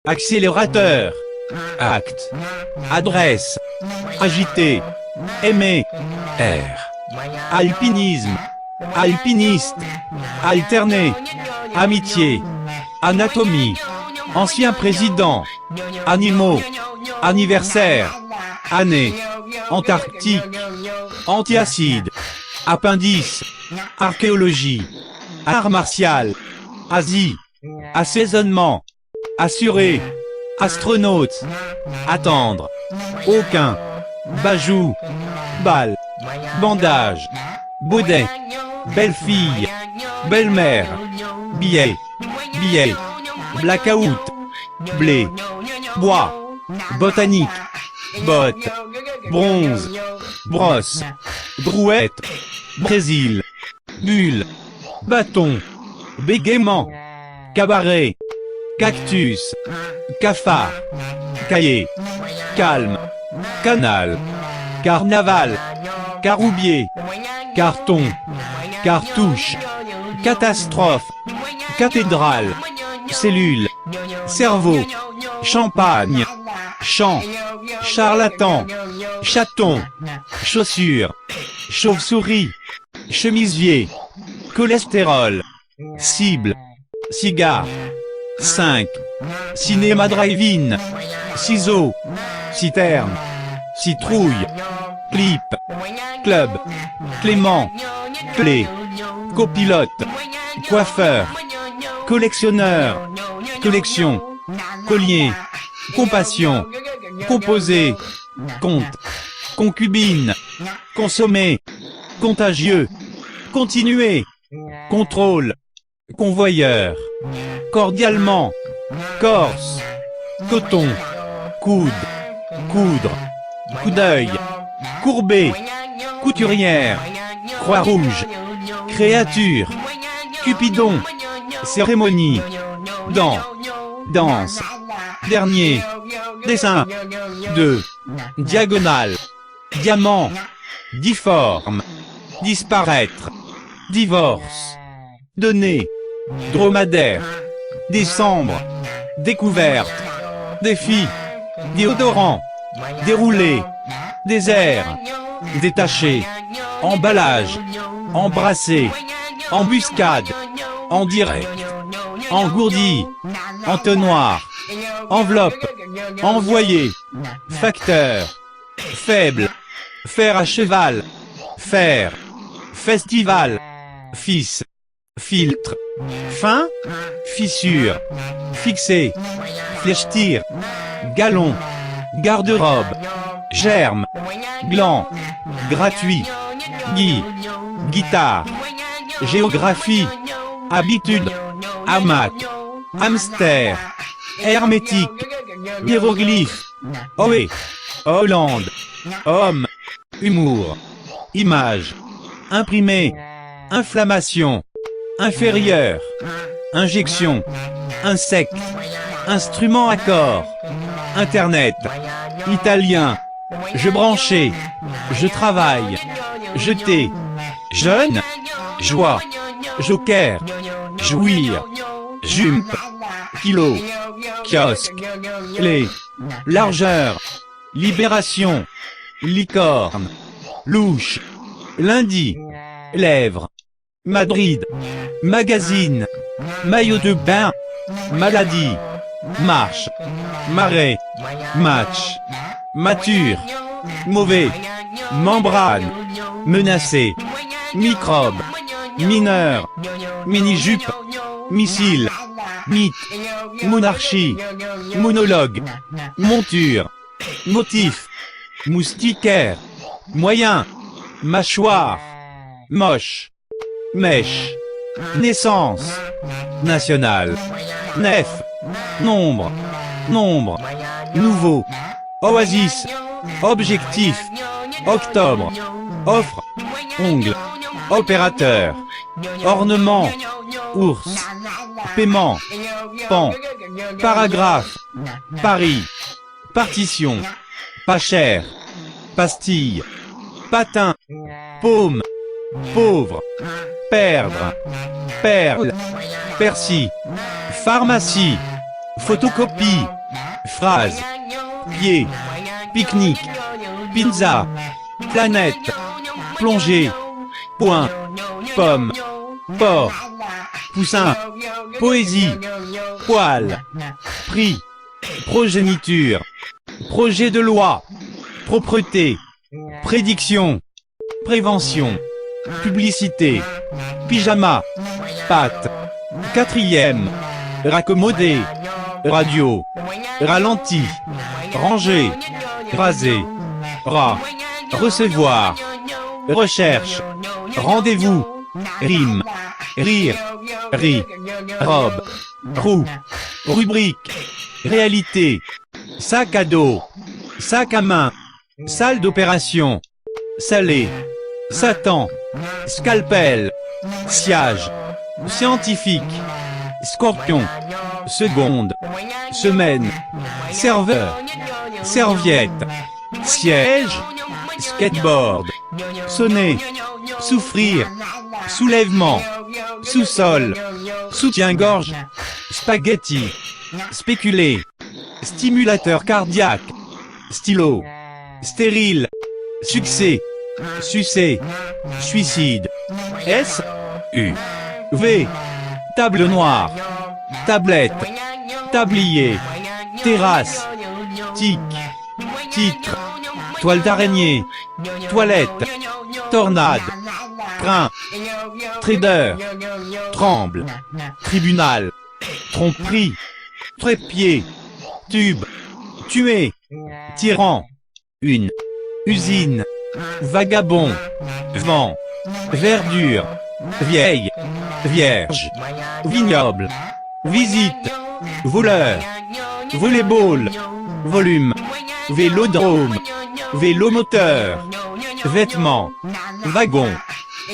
accélérateur, acte, adresse, agité, aimer, air, alpinisme, alpiniste, alterné, amitié, anatomie, ancien président, animaux, anniversaire, année, Antarctique, antiacide, appendice, archéologie, art martial, Asie, assaisonnement, assuré, astronaute, attendre, aucun, bajou, balle, bandage, baudet, belle-fille, belle-mère, billet, billet, blackout, blé, bois, botanique, botte, bronze, brosse, brouette, Brésil, bulle, bâton, bégaiement, cabaret, cactus, cafard, cahier, calme, canal, carnaval, caroubier, carton, cartouche, catastrophe, cathédrale, cellule, cerveau, champagne, champ, charlatan, chaton, chaussure, chauve-souris, chemisier, cholestérol, cible, cigare, 5, cinéma drive-in, ciseaux, citerne, citrouille, clip, club, Clément, clé, copilote, coiffeur, collectionneur, collection, collier, compassion, composé, compte, concubine, consommer, contagieux, continuer, contrôle, convoyeur, cordialement, corse, coton, coude, coudre, coup d'œil, courbé, couturière, croix-rouge, créature, Cupidon, cérémonie, dent, danse, dernier, dessin, 2, diagonale, diamant, difforme, disparaître, divorce, donner, dromadaire, décembre, découverte, défi, déodorant, déroulé, désert, détaché, emballage, embrasser, embuscade, en direct, engourdi, entonnoir, enveloppe, envoyé, facteur, faible, fer à cheval, fer, festival, fils, filtre, fin, fissure, fixé, flèche-tir, galon, garde-robe, germe, gland, gratuit, gui, guitare, géographie, habitude, hamac, hamster, hermétique, hiéroglyphe, ohé, Hollande, homme, humour, image, imprimé, inflammation, inférieur, injection, insecte, instrument à corps, internet, italien, je branchais, je travaille, jeter, jeune, joie, joker, jouir, jump, kilo, kiosque, clé, largeur, libération, licorne, louche, lundi, lèvres, Madrid, magazine, maillot de bain, maladie, marche, marais, match, mature, mauvais, membrane, menacé, microbe, mineur, mini-jupe, missile, mythe, monarchie, monologue, monture, motif, moustiquaire, moyen, mâchoire, moche, mèche, naissance, national, nef, nombre, nombre, nouveau, oasis, objectif, octobre, offre, ongle, opérateur, ornement, ours, paiement, pan, paragraphe, Paris, partition, pas cher, pastille, patin, paume, pauvre, perdre, perle, persil, pharmacie, photocopie, phrase, pied, pique-nique, pizza, planète, plongée, point, pomme, porc, poussin, poésie, poil, prix, progéniture, projet de loi, propreté, prédiction, prévention, publicité, pyjama, pâte, quatrième, raccommodé, radio, ralenti, ranger, raser, rat, recevoir, recherche, rendez-vous, rime, rire, riz, robe, roue, rubrique, réalité, sac à dos, sac à main, salle d'opération, salé, Satan, scalpel, siège, scientifique, scorpion, seconde, semaine, serveur, serviette, siège, skateboard, sonner, souffrir, soulèvement, sous-sol, soutien-gorge, spaghetti, spéculer, stimulateur cardiaque, stylo, stérile, succès, sucer, suicide, S, U, V, table noire, tablette, tablier, terrasse, tic, titre, toile d'araignée, toilette, tornade, train, trader, tremble, tribunal, tromperie, trépied, tube, tuer, tyran, une, usine, vagabond, vent, verdure, vieille, vierge, vignoble, visite, voleur, volleyball, volume, vélodrome, vélomoteur, vêtements, wagon,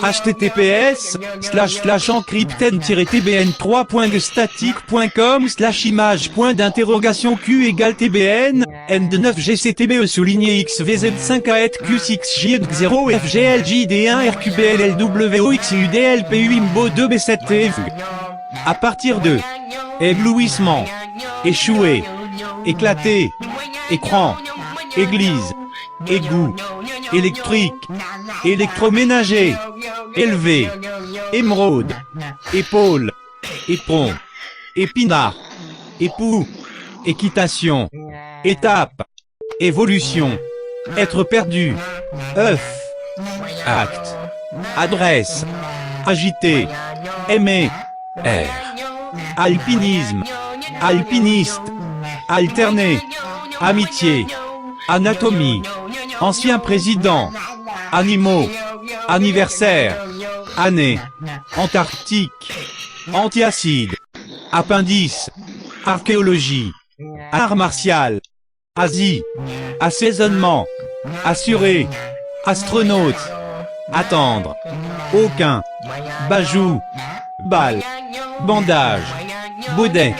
https://encrypted-tbn3.static.com/image.d'interrogation q égale tbn n9gctbe souligné xvz5AF-Q6J0FGLJD1RQBLLWOXUDLPUIMBO2B7T à partir de éblouissement, échouer, éclater, écran, église, égout, électrique, électroménager, élevé, émeraude, épaule, éperon, épinard, époux, équitation, étape, évolution, être perdu, œuf, acte, adresse, agité, aimer, air, alpinisme, alpiniste, alterner, amitié, anatomie, ancien président, animaux, anniversaire, année, antarctique, antiacide, appendice, archéologie, art martial, Asie, assaisonnement, assuré, astronaute, attendre, aucun, bajou, balle, bandage, baudet,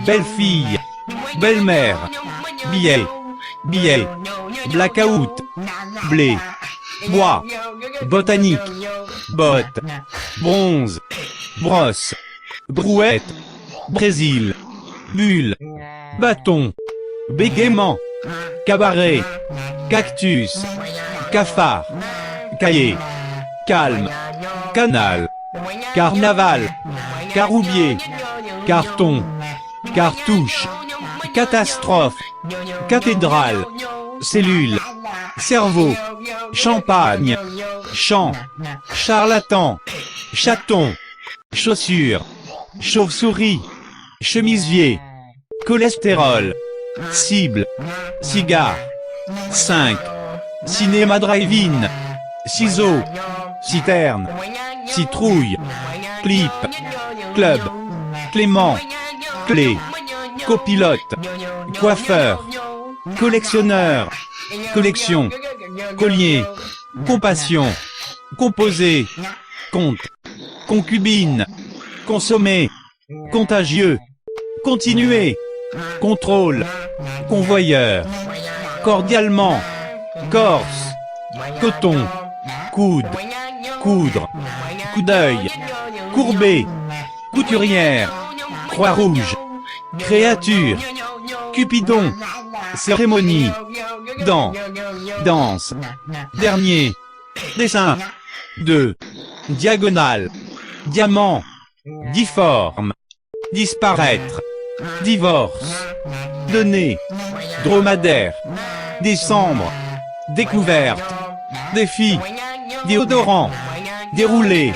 belle-fille, belle-mère, billet, billet, blackout, blé, bois, botanique, botte, bronze, brosse, brouette, Brésil, bulle, bâton, bégaiement, cabaret, cactus, cafard, cahier, calme, canal, carnaval, caroubier, carton, cartouche, catastrophe, cathédrale, cellule, cerveau, champagne, champ, charlatan, chaton, chaussure, chauve-souris, chemisier, cholestérol, cible, cigare, 5, cinéma drive-in, ciseaux, citerne, citrouille, clip, club, clément, clé, copilote, coiffeur, collectionneur, collection, collier, compassion, composé, compte, concubine, consommer, contagieux, continuer, contrôle, convoyeur, cordialement, corse, coton, coude, coudre, coup d'œil, courbé, couturière, Croix-Rouge, créature, Cupidon, cérémonie, danse, dernier, dessin, 2, diagonale, diamant, difforme, disparaître, divorce, donner, dromadaire, décembre, découverte, défi, déodorant, déroulé,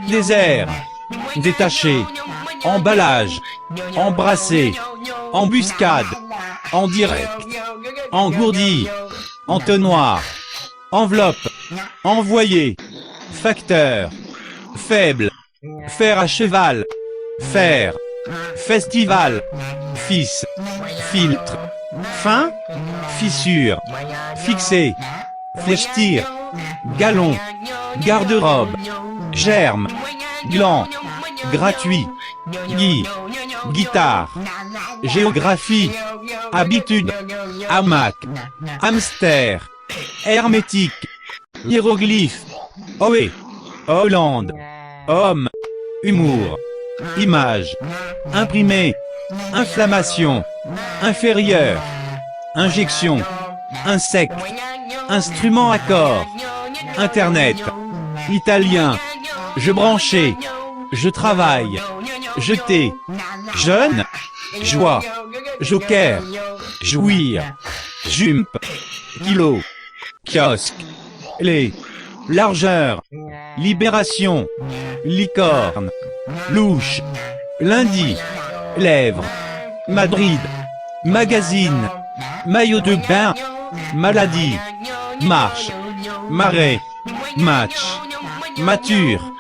désert, détaché, emballage, embrasser, embuscade, en direct, engourdi, entonnoir, enveloppe, envoyer, facteur, faible, fer à cheval, fer, festival, fils, filtre, fin, fissure, fixer, flèche-tir, galon, garde-robe, germe, gland, gratuit, guitare, géographie, habitude, hamac, hamster, hermétique, hiéroglyphe, ohé, Hollande, homme, humour, image, imprimé, inflammation, inférieur, injection, insecte, instrument à corps, internet, italien, je branchais, je travaille, jeter, jeune, joie, joker, jouir, jump, kilo, kiosque, les, largeur, libération, licorne, louche, lundi, lèvres, Madrid, magazine, maillot de bain, maladie, marche, marais, match, mature,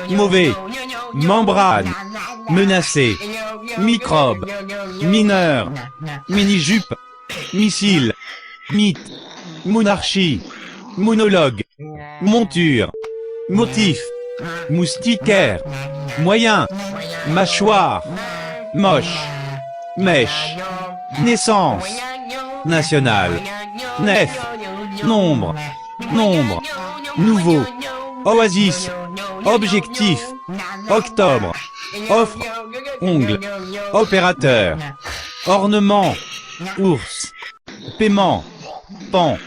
mauvais, membrane, menacé, microbe, mineur, mini-jupe, missile, mythe, monarchie, monologue, monture, motif, moustiquaire, moyen, mâchoire, moche, mèche, naissance, national, nef, nombre, nouveau, oasis, objectif, octobre, offre, ongle, opérateur, ornement, ours, paiement, pan,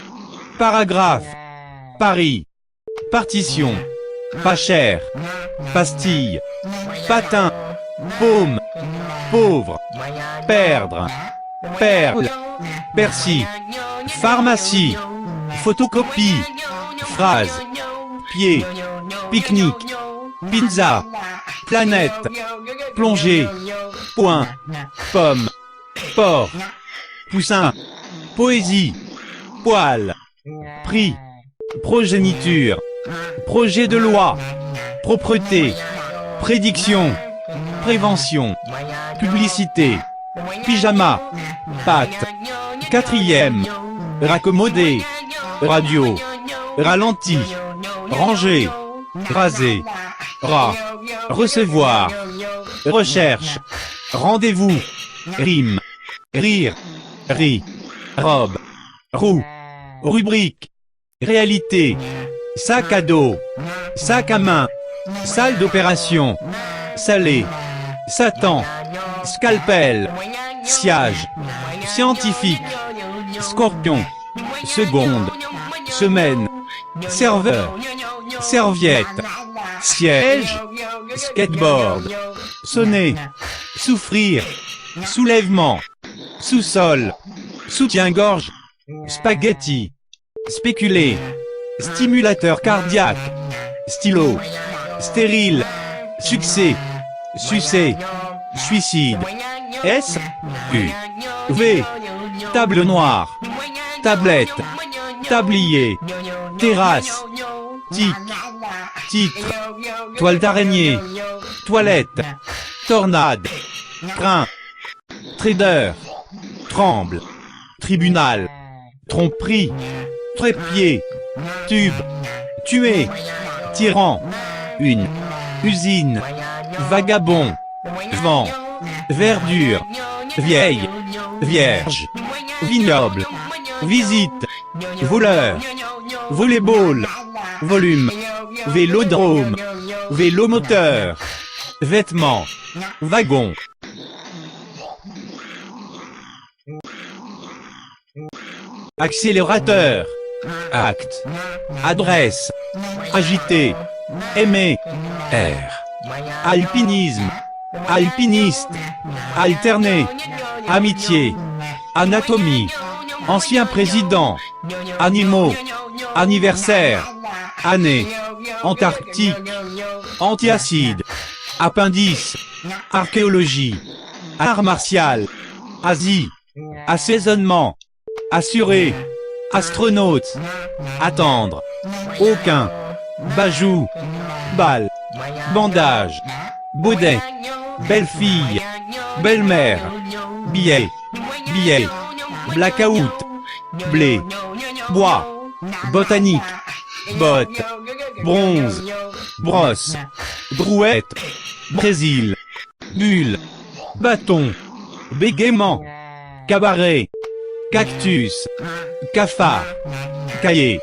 paragraphe, Paris, partition, pas cher, pastille, patin, paume, pauvre, perdre, perle, persil, pharmacie, photocopie, phrase, pied, pique-nique, pizza, planète, plongée, point, pomme, porc, poussin, poésie, poil, prix, progéniture, projet de loi, propreté, prédiction, prévention, publicité, pyjama, pâte, quatrième, raccommodé, radio, ralenti, ranger, raser, rat, recevoir, recherche, rendez-vous, rime, rire, riz, robe, roue, rubrique, réalité, sac à dos, sac à main, salle d'opération, salé, Satan, scalpel, sciage, scientifique, scorpion, seconde, semaine, serveur, serviette, siège, skateboard, sonner, souffrir, soulèvement, sous-sol, soutien-gorge, spaghetti, spéculer, stimulateur cardiaque, stylo, stérile, succès, sucer, suicide, S, U, V, table noire, tablette, tablier, terrasse, tic, titre, toile d'araignée, toilette, tornade, train, trader, tremble, tribunal, tromperie, trépied, tube, tuer, tyran, une, usine, vagabond, vent, verdure, vieille, vierge, vignoble, visite, voleur, volleyball, volume, vélodrome, vélomoteur, vêtements, wagon. Accélérateur. Acte. Adresse. Agité. Aimer. R. Alpinisme. Alpiniste. Alterné. Amitié. Anatomie. Ancien président. Animaux. Anniversaire. Année. Antarctique. Antiacide. Appendice. Archéologie. Art martial. Asie. Assaisonnement. Assurer. Astronaute. Attendre. Aucun. Bajou. Balle. Bandage. Baudet. Belle-fille. Belle-mère. Billet. Billet. Blackout. Blé. Bois. Botanique. Botte. Bronze. Brosse. Brouette. Brésil. Bulle. Bâton. Bégaiement. Cabaret. Cactus. Cafard. Cahier.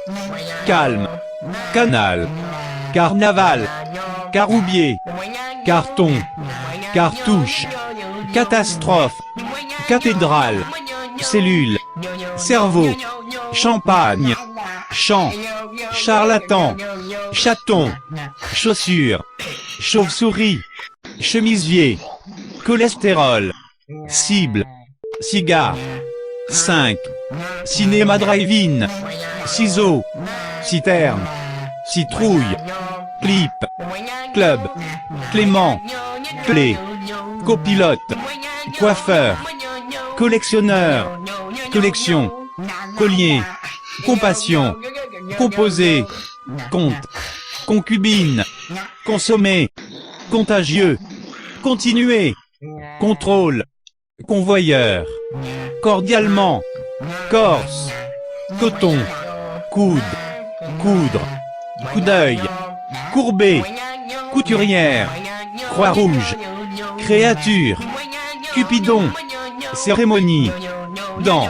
Calme. Canal. Carnaval. Caroubier. Carton. Cartouche. Catastrophe. Cathédrale. Cellule. Cerveau. Champagne. Champ. Charlatan. Chaton. Chaussure. Chauve-souris. Chemisier. Cholestérol. Cible. Cigare. 5. Cinéma drive-in. Ciseaux. Citerne. Citrouille. Clip. Club. Clément. Clé. Copilote. Coiffeur. Collectionneur. Collection. Collier. Compassion. Composé. Compte. Concubine. Consommer. Contagieux. Continuer. Contrôle. Convoyeur. Cordialement. Corse. Coton. Coude. Coudre. Coup d'œil. Courbé. Couturière. Croix-rouge. Créature. Cupidon. Cérémonie. Dent.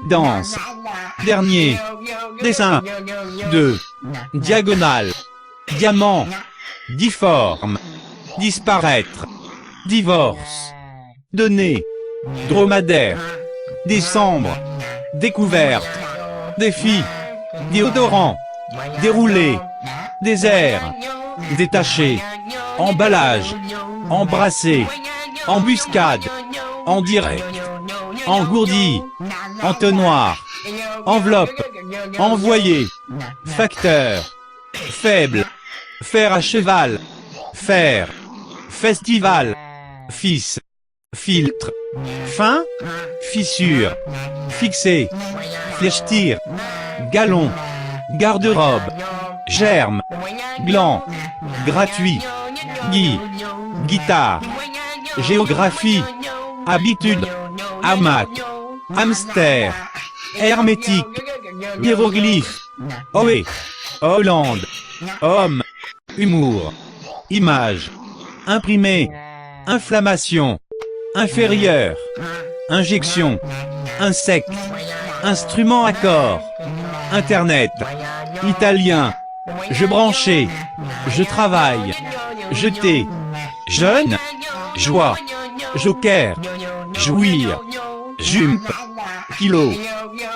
Danse. Dernier. Dessin. 2. Diagonale. Diamant. Difforme. Disparaître. Divorce. Donner. Dromadaire. Décembre. Découverte. Défi. Déodorant. Déroulé. Désert. Détaché. Emballage. Embrasser. Embuscade. En direct. Engourdi. Entonnoir. Enveloppe. Envoyé. Facteur. Faible. Fer à cheval. Fer. Festival. Fils. Filtre. Fin. Fissure. Fixé. Flèche-tir. Galon. Garde-robe. Germe. Gland. Gratuit. Guy. Guitare. Géographie. Habitude. Hamac. Hamster. Hermétique. Hiéroglyphe. Ohé. Hollande. Homme. Humour. Image. Imprimé. Inflammation. Inférieur. Injection. Insecte. Instrument à corps. Internet. Italien. Je branchais. Je travaille. Jeter. Jeune. Joie. Joker. Jouir. Jump. Kilo.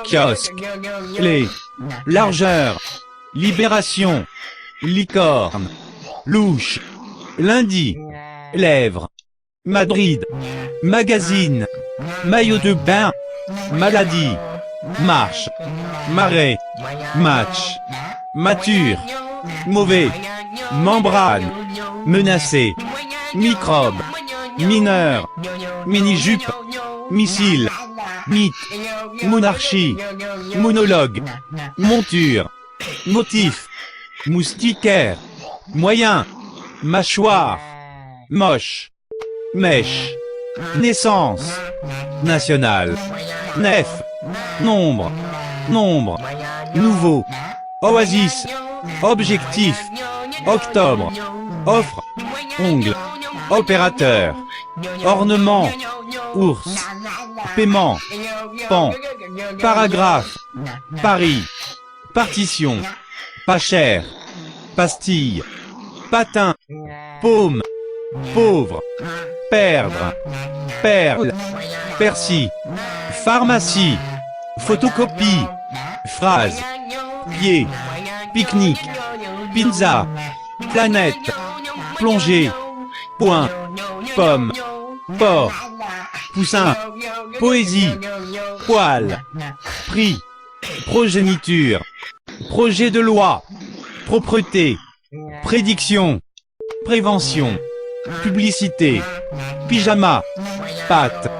Kiosque. Clé. Largeur. Libération. Licorne. Louche. Lundi. Lèvres. Madrid. Magazine. Maillot de bain. Maladie. Marche. Marais. Match. Mature. Mauvais. Membrane. Menacé. Microbe. Mineur. Mini-jupe. Missile. Mythe. Monarchie. Monologue. Monture. Motif. Moustiquaire. Moyen. Mâchoire. Moche. Mèche. Naissance. National. Nef. Nombre. Nombre. Nouveau. Oasis. Objectif. Octobre. Offre. Ongle. Opérateur. Ornement. Ours. Paiement. Pan. Paragraphe. Paris. Partition. Pas cher. Pastille. Patin. Paume. pauvre, perdre, perle, persil, pharmacie, photocopie, phrase, pied, pique-nique, pizza, planète, plongée, point, pomme, porc, poussin, poésie, poil, prix, progéniture, projet de loi, propreté, prédiction, prévention, publicité, pyjama, pâte,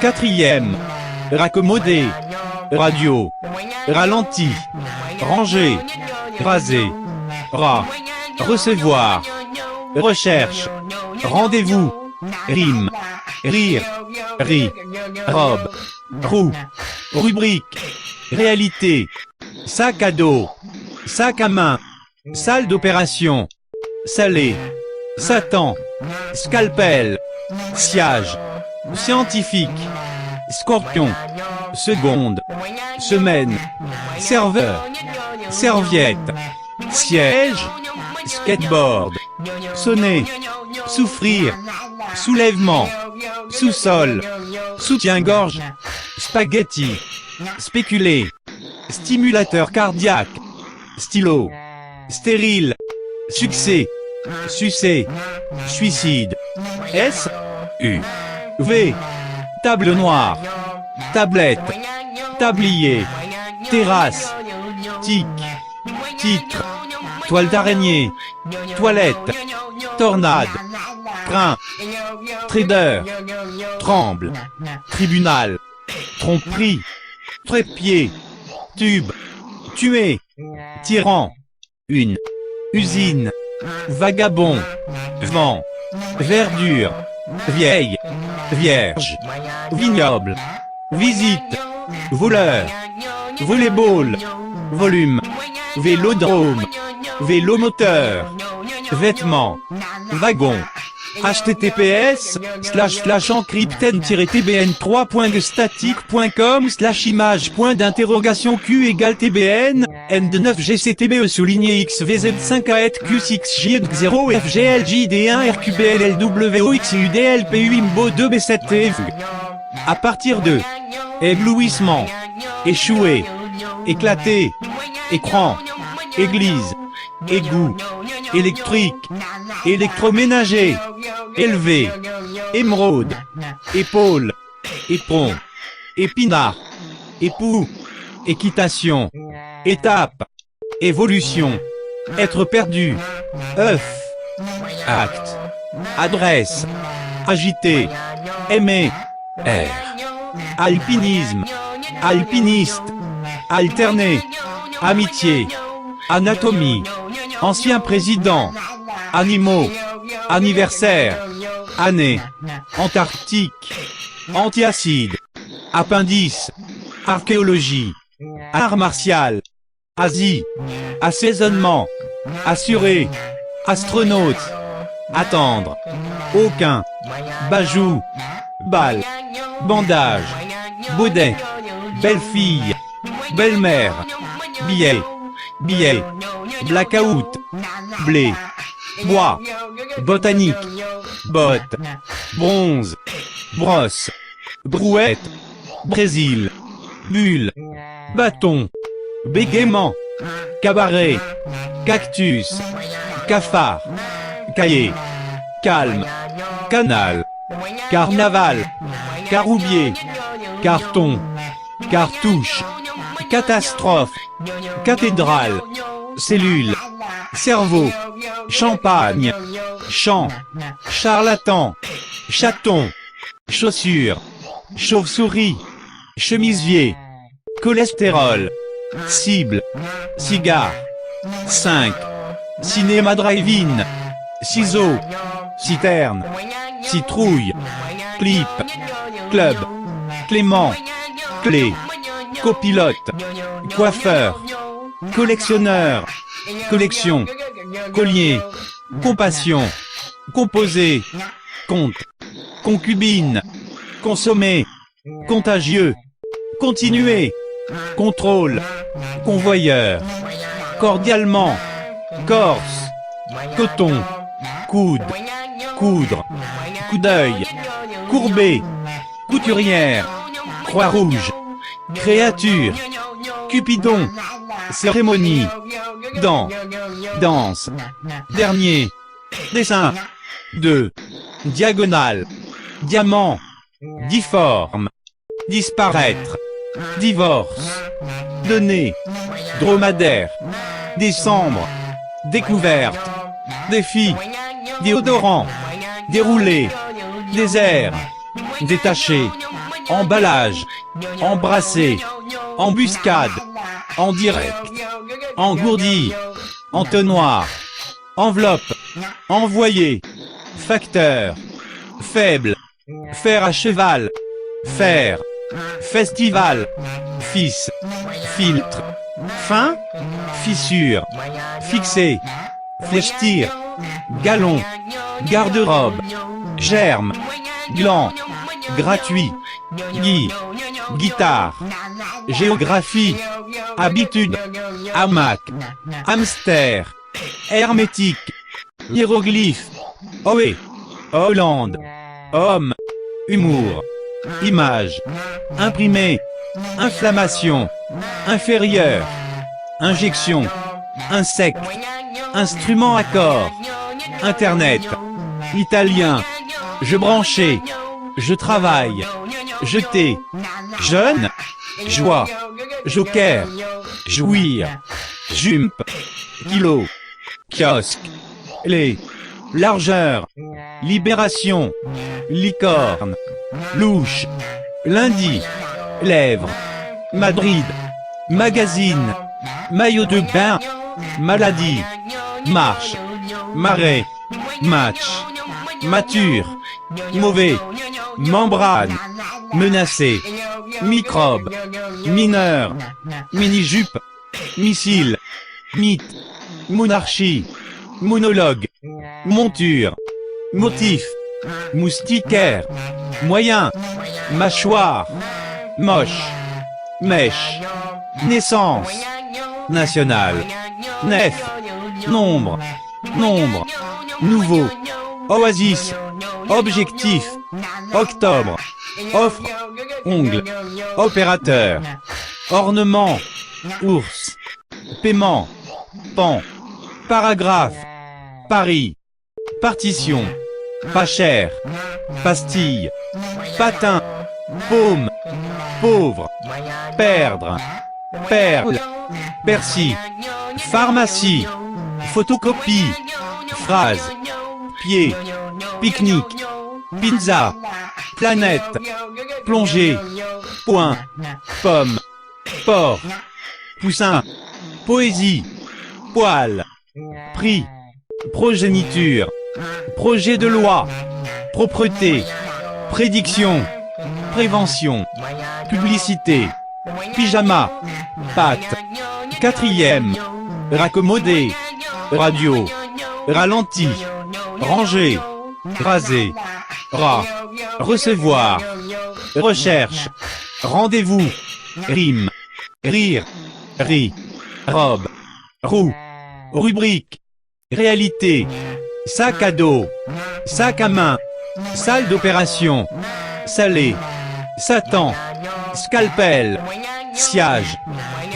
quatrième, raccommodé, radio, ralenti, ranger, raser, rat, recevoir, recherche, rendez-vous, rime, rire, riz, robe, roue, rubrique, réalité, sac à dos, sac à main, salle d'opération, salé, Satan, scalpel, siège, scientifique, scorpion, seconde, semaine, serveur, serviette, siège, skateboard, sonner, souffrir, soulèvement, sous-sol, soutien-gorge, spaghetti, spéculer, stimulateur cardiaque, stylo, stérile, succès, sucer, suicide, S, U, V, table noire, tablette, tablier, terrasse, tic, titre, toile d'araignée, toilette, tornade, train, trader, tremble, tribunal, tromperie, trépied, tube, tuer, tyran, une, usine, vagabond, vent, verdure, vieille, vierge, vignoble, visite, voleur, volleyball, volume, vélodrome, vélomoteur, vêtements, wagon, https://encrypten-tbn3.static.com/image.d'interrogation q égale tbn n9gctbe souligné xvz5AT-q6gzero-fgljd1rqblldwoxudlpumbo2b7 à partir de éblouissement, échoué, éclaté, écran, église, égout, électrique, électroménager, élevé, émeraude, épaule, éperon, épinard, époux, équitation, étape, évolution, être perdu, œuf, acte, adresse, agité, aimer, air, alpinisme, alpiniste, alterner, amitié, anatomie, ancien président, animaux, anniversaire, année, antarctique, antiacide, appendice, archéologie, art martial, Asie, assaisonnement, assuré, astronaute, attendre, aucun, bajou, balle, bandage, baudet, belle-fille, belle-mère, billet, billet, blackout, blé, bois, botanique, botte, bronze, brosse, brouette, Brésil, bulle, bâton, bégaiement, cabaret, cactus, cafard, cahier, calme, canal, carnaval, caroubier, carton, cartouche, catastrophe, cathédrale, cellule, cerveau, champagne, champ, charlatan, chaton, chaussure, chauve-souris, chemisier, cholestérol, cible, cigare, 5, cinéma drive-in, ciseaux, citerne, citrouille, clip, club, clément, clé, copilote, coiffeur, collectionneur, collection, collier, compassion, composé, compte, concubine, consommer, contagieux, continuer, contrôle, convoyeur, cordialement, corse, coton, coude, coudre, coup d'œil, courbé, couturière, croix rouge, créature, Cupidon, cérémonie, danse, dernier, dessin, 2, diagonale, diamant, difforme, disparaître, divorce, donner, dromadaire, décembre, découverte, défi, déodorant, déroulé, désert, détaché, emballage, embrasser, embuscade, en direct, engourdi, entonnoir, enveloppe, envoyé, facteur, faible, fer à cheval, fer, festival, fils, filtre, fin, fissure, fixé, flèche-tir, galon, garde-robe, germe, gland, gratuit, guitare, géographie, habitude, hamac, hamster, hermétique, hiéroglyphe, ohé, Hollande, homme, humour, image, imprimé, inflammation, inférieur, injection, insecte, instrument à corps, internet, italien, je branchais, je travaille, jeter, jeune, joie, joker, jouir, jump, kilo, kiosque, les, largeur, libération, licorne, louche, lundi, lèvres, Madrid, magazine, maillot de bain, maladie, marche, marais, match, mature, mauvais, membrane, menacé, microbe, mineur, mini-jupe, missile, mythe, monarchie, monologue, monture, motif, moustiquaire, moyen, mâchoire, moche, mèche, naissance, national, nef, nombre, nouveau, oasis, objectif, octobre, offre, ongle, opérateur, ornement, ours, paiement, pan, paragraphe, Paris, partition, pas cher, pastille, patin, paume, pauvre, perdre, perle, persil, pharmacie, photocopie, phrase, pied, pique-nique, pizza, planète, plongée, point, pomme, porc, poussin, poésie, poil, prix, progéniture, projet de loi, propreté, prédiction, prévention, publicité, pyjama, pâte, quatrième, raccommodé, radio, ralenti, ranger, raser, rat, recevoir, recherche, rendez-vous, rime, rire, riz, robe, roue, rubrique, réalité, sac à dos, sac à main, salle d'opération, salé, Satan, scalpel, sciage,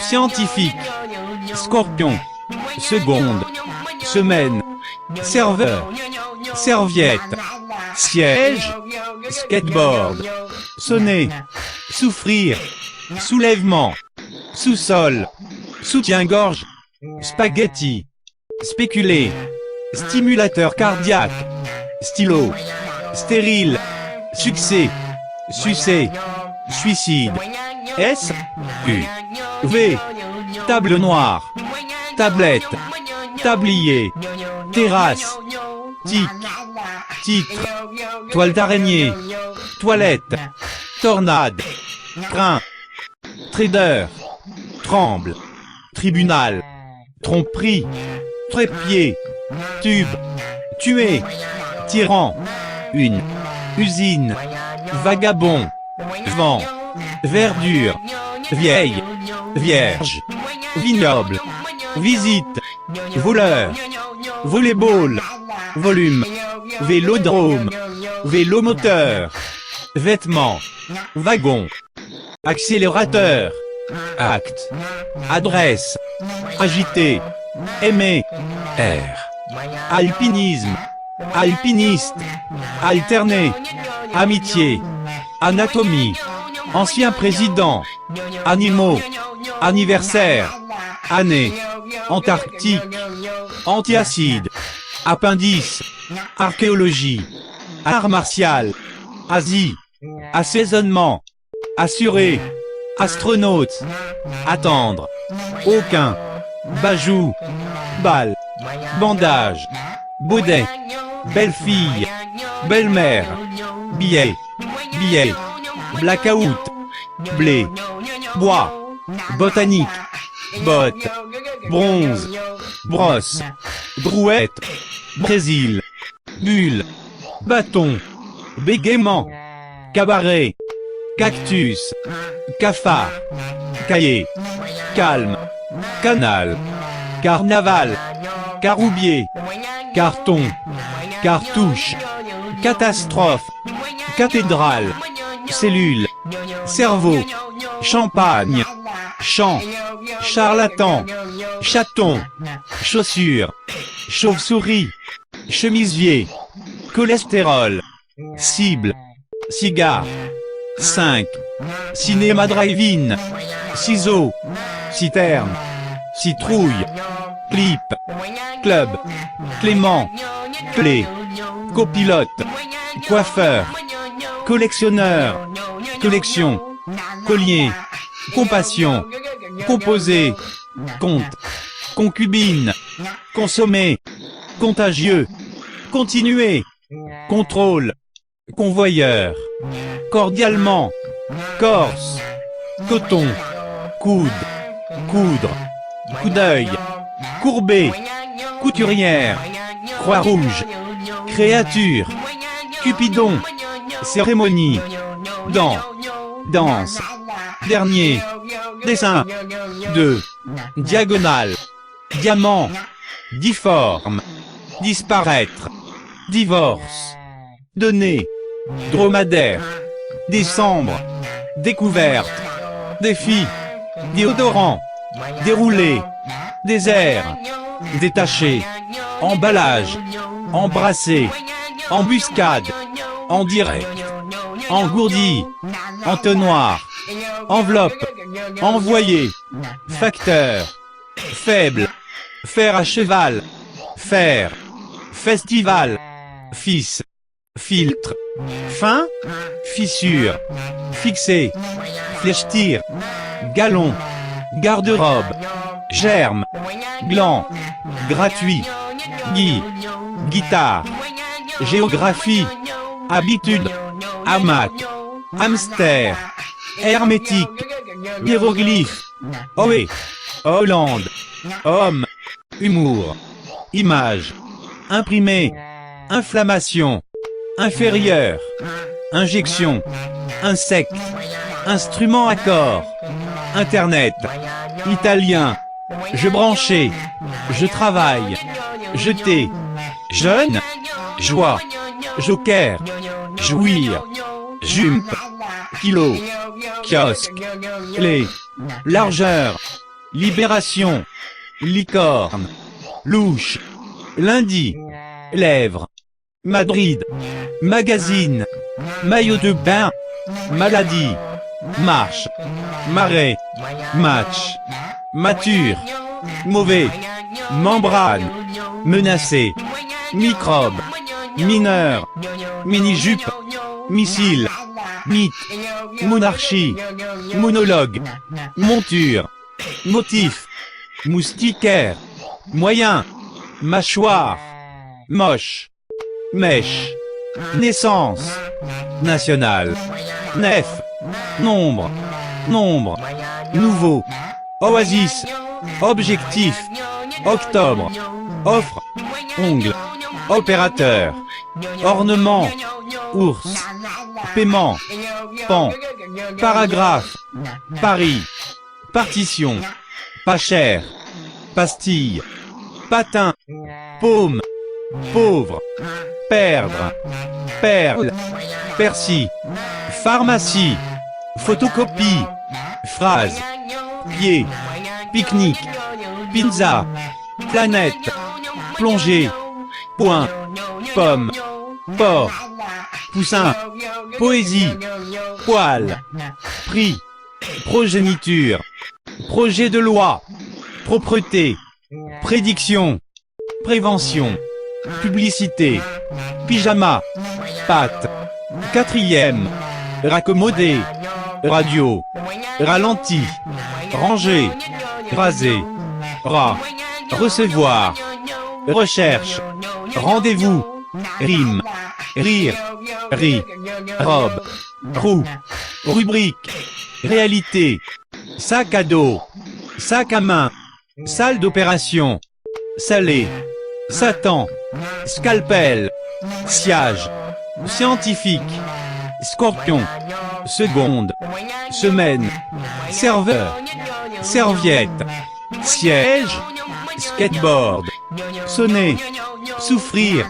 scientifique, scorpion, seconde, semaine, serveur, serviette, siège, skateboard, sonner, souffrir, soulèvement, sous-sol, soutien-gorge, spaghetti, spéculer, stimulateur cardiaque, stylo, stérile, succès, sucer, suicide, S, U, V, table noire, tablette, tablier, terrasse, tic, titre, toile d'araignée, toilette, tornade, train, trader, tremble, tribunal, tromperie, trépied, tube, tuer, tyran, une, usine, vagabond, vent, verdure, vieille, vierge, vignoble, visite, voleur, volleyball, volume, vélodrome, vélomoteur, vêtements, wagon, accélérateur, acte, adresse, agité, aimer, air, alpinisme, alpiniste, alterné, amitié, anatomie, ancien président, animaux, anniversaire, année, Antarctique, antiacide, appendice, archéologie, art martial, Asie, assaisonnement, assuré, astronaute, attendre, aucun, bajou, balle, bandage, baudet, belle-fille, belle-mère, billet, billet, blackout, blé, bois, botanique, botte, bronze, brosse, brouette, Brésil, bulle, bâton, bégaiement, cabaret, cactus, cafard, cahier, calme, canal, carnaval, caroubier, carton, cartouche, catastrophe, cathédrale, cellule, cerveau, champagne, champ, charlatan, chaton, chaussure, chauve-souris, chemisier, cholestérol, cible, cigare, 5, cinéma drive-in, ciseaux, citerne, citrouille, clip, club, Clément, clé, copilote, coiffeur, collectionneur, collection, collier, compassion, composé, compte, concubine, consommer, contagieux, continuer, contrôle, convoyeur, cordialement, corse, coton, coude, coudre, coup d'œil, courbé, couturière, croix-rouge, créature, cupidon, cérémonie, dent, danse, dernier, dessin, 2, diagonale, diamant, difforme, disparaître, divorce, donner, dromadaire, décembre, découverte, défi, déodorant, déroulé, désert, détaché, emballage, embrasser, embuscade, en direct, engourdi, entonnoir, enveloppe, envoyé, facteur, faible, fer à cheval, fer, festival, fils, filtre, fin, fissure, fixé, flèche-tir, galon, garde-robe, germe, gland, gratuit, gui, guitare, géographie, habitude, hamac, hamster, hermétique, hiéroglyphe, ohé, Hollande, homme, humour, image, imprimé, inflammation, inférieur, injection, insecte, instrument à corps, internet, italien, je branchais, je travaille, jeter, jeune, joie, joker, jouir, jump, kilo, kiosque, clé, largeur, libération, licorne, louche, lundi, lèvres, Madrid, magazine, maillot de bain, maladie, marche, marais, match, mature, mauvais, membrane, menacé, microbe, mineur, mini-jupe, missile, mythe, monarchie, monologue, monture, motif, moustiquaire, moyen, mâchoire, moche, mèche, naissance, national, nef, nombre, nombre, nouveau, oasis, objectif, octobre, offre, ongle, opérateur, ornement, ours, paiement, pan, paragraphe, Paris, partition, pas cher, pastille, patin, paume, pauvre, perdre, perle, persil, pharmacie, photocopie, phrase, pied, pique-nique, pizza, planète, plongée, point, pomme, porc, poussin, poésie, poil, prix, progéniture, projet de loi, propreté, prédiction, prévention, publicité, pyjama, pâte, quatrième, raccommodé, radio, ralenti, ranger, raser, rat, recevoir, recherche, rendez-vous, rime, rire, riz, robe, roue, rubrique, réalité, sac à dos, sac à main, salle d'opération, salé, Satan, scalpel, siège, scientifique, scorpion, seconde, semaine, serveur, serviette, siège, skateboard, sonner, souffrir,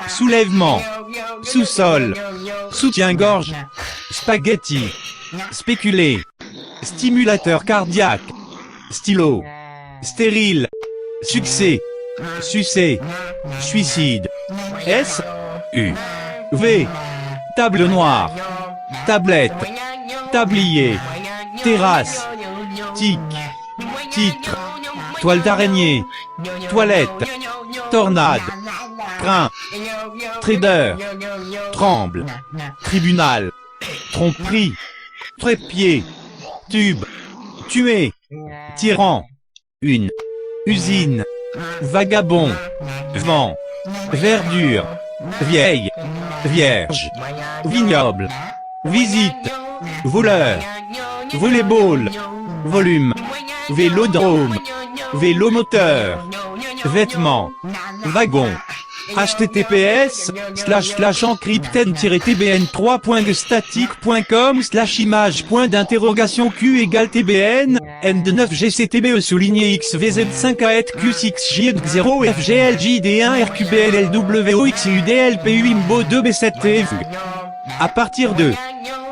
soulèvement, sous-sol, soutien-gorge, spaghetti, spéculer, stimulateur cardiaque, stylo, stérile, succès, sucer, suicide, S, U, V, table noire, tablette, tablier, terrasse, tic, titre, toile d'araignée, toilette, tornade, train, trader, tremble, tribunal, tromperie, trépied, tube, tuer, tyran, une, usine, vagabond, vent, verdure, vieille, vierge, vignoble, visite, voleur, volleyball, volume, vélodrome, vélomoteur, vêtements, wagon, https://encrypted-tbn3.static.com/image.d'interrogation q égale tbn n29gctbe souligné xvz5aet q6j0 fgljd1rqblldwoxudlpumbo2b7t. À partir de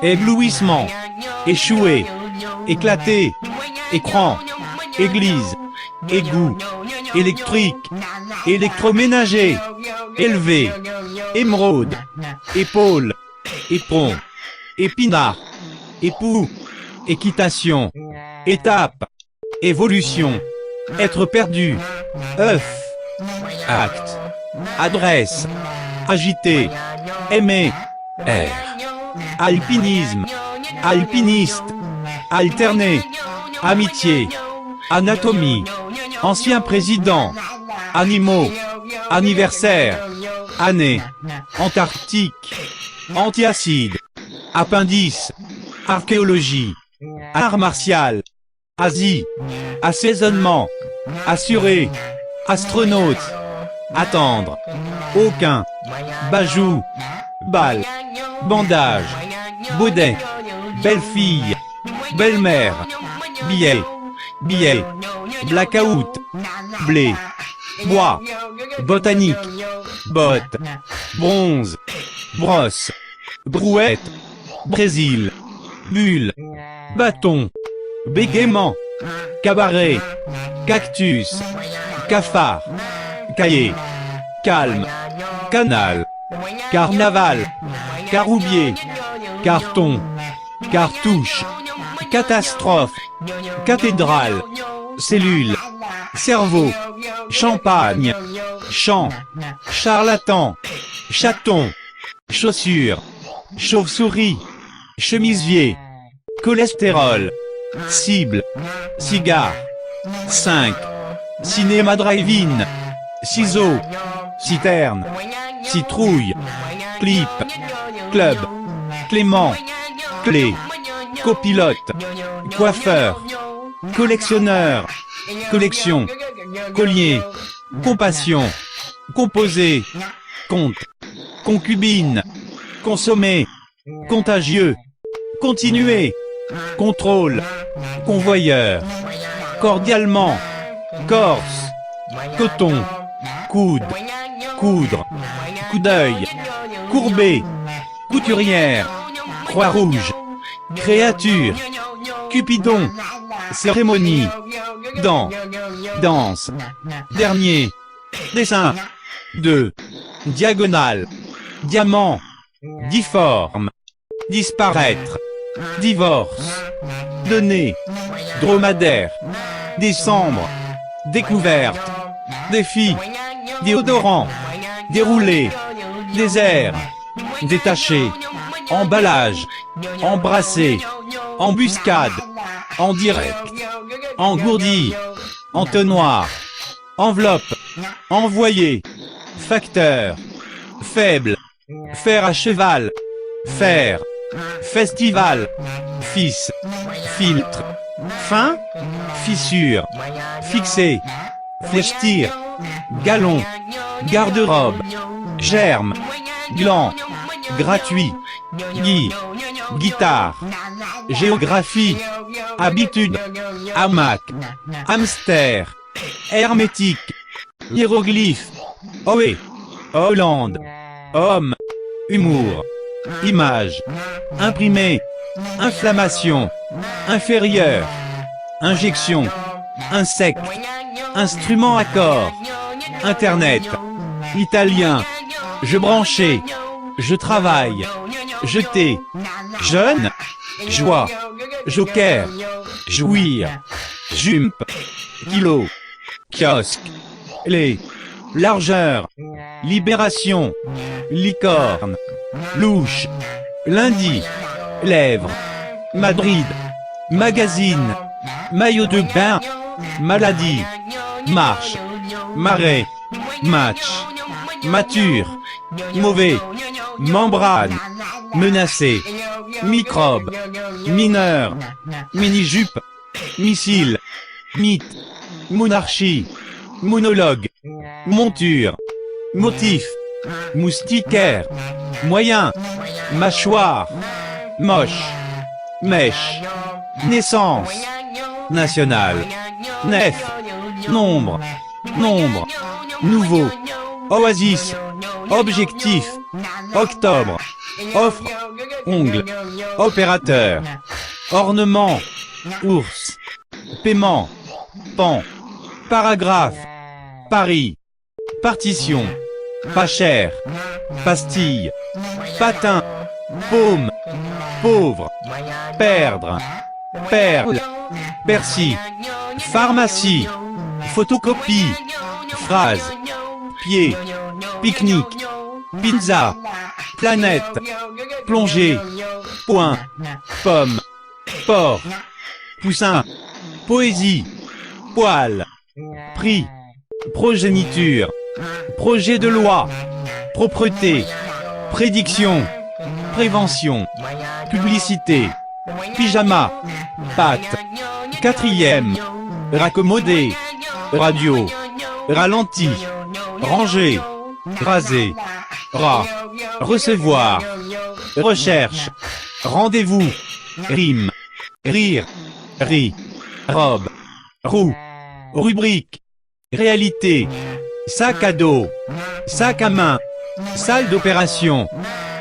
éblouissement, échoué, éclaté, écran, église, égout, électrique, électroménager, élevé, émeraude, épaule, éperon, épinard, époux, équitation, étape, évolution, être perdu, œuf, acte, adresse, agité, aimer, air, alpinisme, alpiniste, alterner, amitié, anatomie, ancien président, animaux, anniversaire, année, antarctique, antiacide, appendice, archéologie, art martial, Asie, assaisonnement, assuré, astronaute, attendre, aucun, bajou, balle, bandage, baudet, belle-fille, belle-mère, billet, billet, blackout, blé, bois, botanique, botte, bronze, brosse, brouette, Brésil, bulle, bâton, bégaiement, cabaret, cactus, cafard, cahier, calme, canal, carnaval, caroubier, carton, cartouche, catastrophe, cathédrale, cellule, cerveau, champagne, champ, charlatan, chaton, chaussure, chauve-souris, chemisier, cholestérol, cible, cigare, 5, cinéma drive-in, ciseaux, citerne, citrouille, clip, club, clément, clé, copilote, coiffeur, collectionneur, collection, collier, compassion, composé, compte, concubine, consommer, contagieux, continuer, contrôle, convoyeur, cordialement, Corse, coton, coude, coudre, coup d'œil, courbé, couturière, Croix-Rouge, créature, Cupidon, cérémonie, danse, dernier, dessin, diagonale, diamant, difforme, disparaître, divorce, donner, dromadaire, décembre, découverte, défi, déodorant, déroulé, désert, détaché, emballage, embrasser, embuscade, en direct, engourdi, entonnoir, enveloppe, envoyé, facteur, faible, fer à cheval, fer, festival, fils, filtre, fin, fissure, fixé, flèche-tir, galon, garde-robe, germe, gland, gratuit, guitare, géographie, habitude, hamac, hamster, hermétique, hiéroglyphe, ohé, Hollande, homme, humour, image, imprimé, inflammation, inférieur, injection, insecte, instrument à corps, internet, italien, je branchais, je travaille, jeter, jeune, joie, joker, jouir, jump, kilo, kiosque, les, largeur, libération, licorne, louche, lundi, lèvres, Madrid, magazine, maillot de bain, maladie, marche, marais, match, mature, mauvais, membrane, menacé, microbe, mineur, mini-jupe, missile, mythe, monarchie, monologue, monture, motif, moustiquaire, moyen, mâchoire, moche, mèche, naissance, national, nef, nombre, nouveau, oasis, objectif, octobre, offre, ongle, opérateur, ornement, ours, paiement, pan, paragraphe, Paris, partition, pas cher, pastille, patin, paume, pauvre, perdre, perle, persil, pharmacie, photocopie, phrase, pied, pique-nique, pizza, planète, plongée, point, pomme, porc, poussin, poésie, poil, prix, progéniture, projet de loi, propreté, prédiction, prévention, publicité, pyjama, pâte, quatrième, raccommodé, radio, ralenti, ranger, raser, rat, recevoir, recherche, rendez-vous, rime, rire, riz, robe, roue, rubrique, réalité, sac à dos, sac à main, salle d'opération,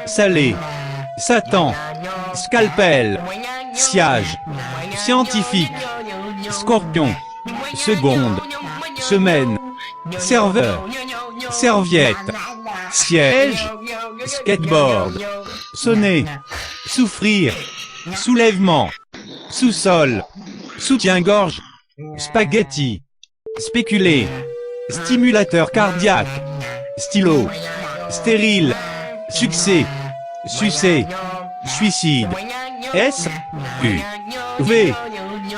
salé, Satan, scalpel, siège, scientifique, scorpion, seconde, semaine, serveur, serviette, siège, skateboard, sonner, souffrir, soulèvement, sous-sol, soutien-gorge, spaghetti, spéculer, stimulateur cardiaque, stylo, stérile, succès, sucer, suicide, S, U, V,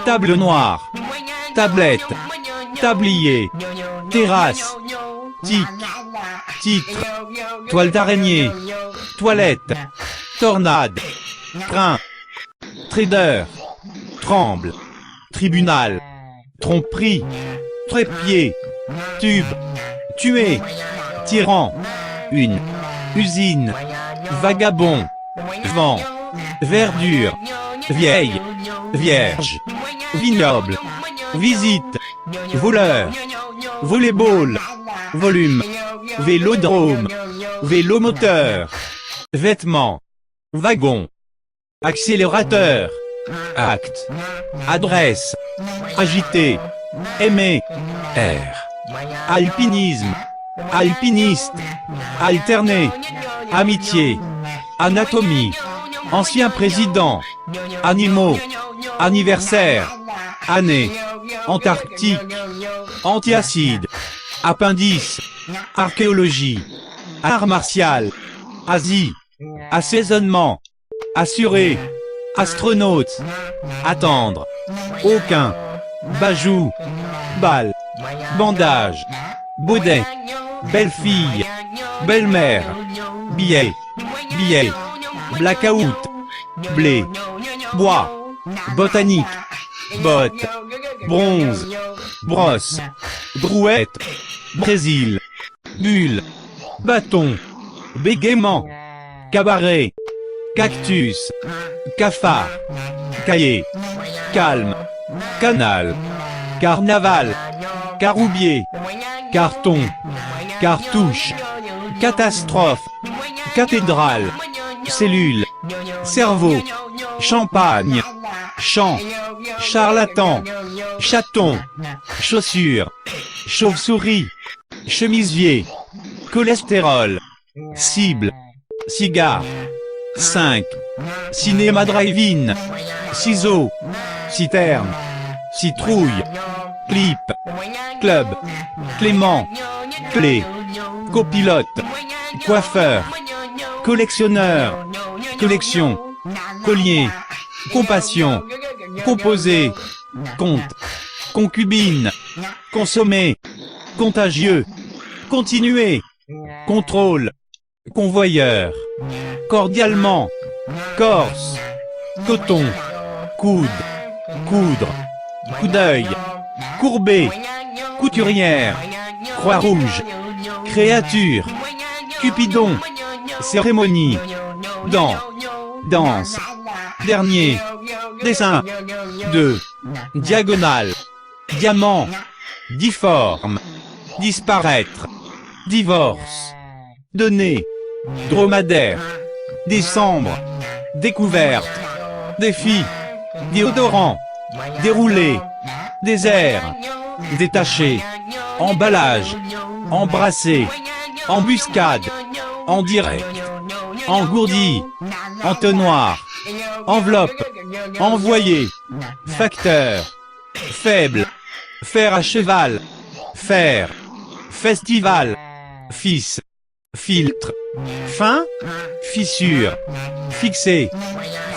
table noire, tablette, tablier, terrasse, tic, titre, toile d'araignée, toilette, tornade, train, trader, tremble, tribunal, tromperie, trépied, tube, tuer, tyran, une, usine, vagabond, vent, verdure, vieille, vierge, vignoble, visite, voleur, volleyball, volume, vélodrome, vélomoteur, vêtements, wagon, accélérateur, acte, adresse, agité, aimer, air, alpinisme, alpiniste, alterné, amitié, anatomie, ancien président, animaux, anniversaire, année, Antarctique, antiacide, appendice, archéologie, art martial, Asie, assaisonnement, assuré, astronaute, attendre, aucun, bajou, balle, bandage, baudet, belle-fille, belle-mère, billet, billet, blackout, blé, bois, botanique, botte, bronze, brosse, brouette, Brésil, bulle, bâton, bégaiement, cabaret, cactus, cafard, cahier, calme, canal, carnaval, caroubier, carton, cartouche, catastrophe, cathédrale, cellule, cerveau, champagne, champ, charlatan, chaton, chaussure, chauve-souris, chemisier, cholestérol, cible, cigare, 5, cinéma drive-in, ciseaux, citerne, citrouille, clip, club, Clément, clé, copilote, coiffeur, collectionneur, collection, collier, compassion, composé, compte, concubine, consommer, contagieux, continuer, contrôle, convoyeur, cordialement, corse, coton, coude, coudre, coup d'œil, courbé, couturière, croix-rouge, créature, Cupidon, cérémonie, dent, danse, dernier, dessin, 2, diagonale, diamant, difforme, disparaître, divorce, donner, dromadaire, décembre, découverte, défi, déodorant, déroulé, désert, détaché, emballage, embrasser, embuscade, en direct, engourdi, entonnoir, enveloppe, envoyé, facteur, faible, fer à cheval, fer, festival, fils, filtre, fin, fissure, fixé,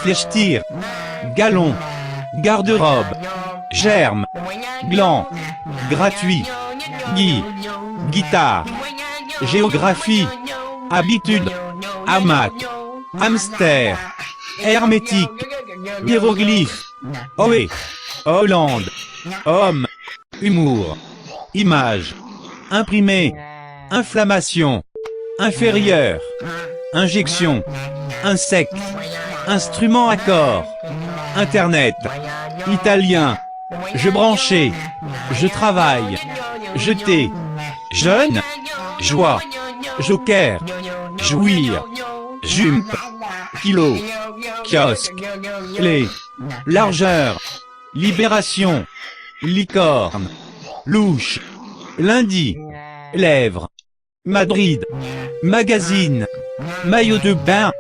flèche-tir, galon, garde-robe, germe, gland, gratuit, gui, guitare, géographie, habitude, hamac, hamster, hermétique, hiéroglyphe, ohé, Hollande, homme, humour, image, imprimé, inflammation, inférieur, injection, insecte, instrument à corps, internet, italien, je branchais, je travaille, jeter, jeune, joie, joker, jouir, jump, kilo, kiosque, clé, largeur, libération, licorne, louche, lundi, lèvres, Madrid, magazine, maillot de bain,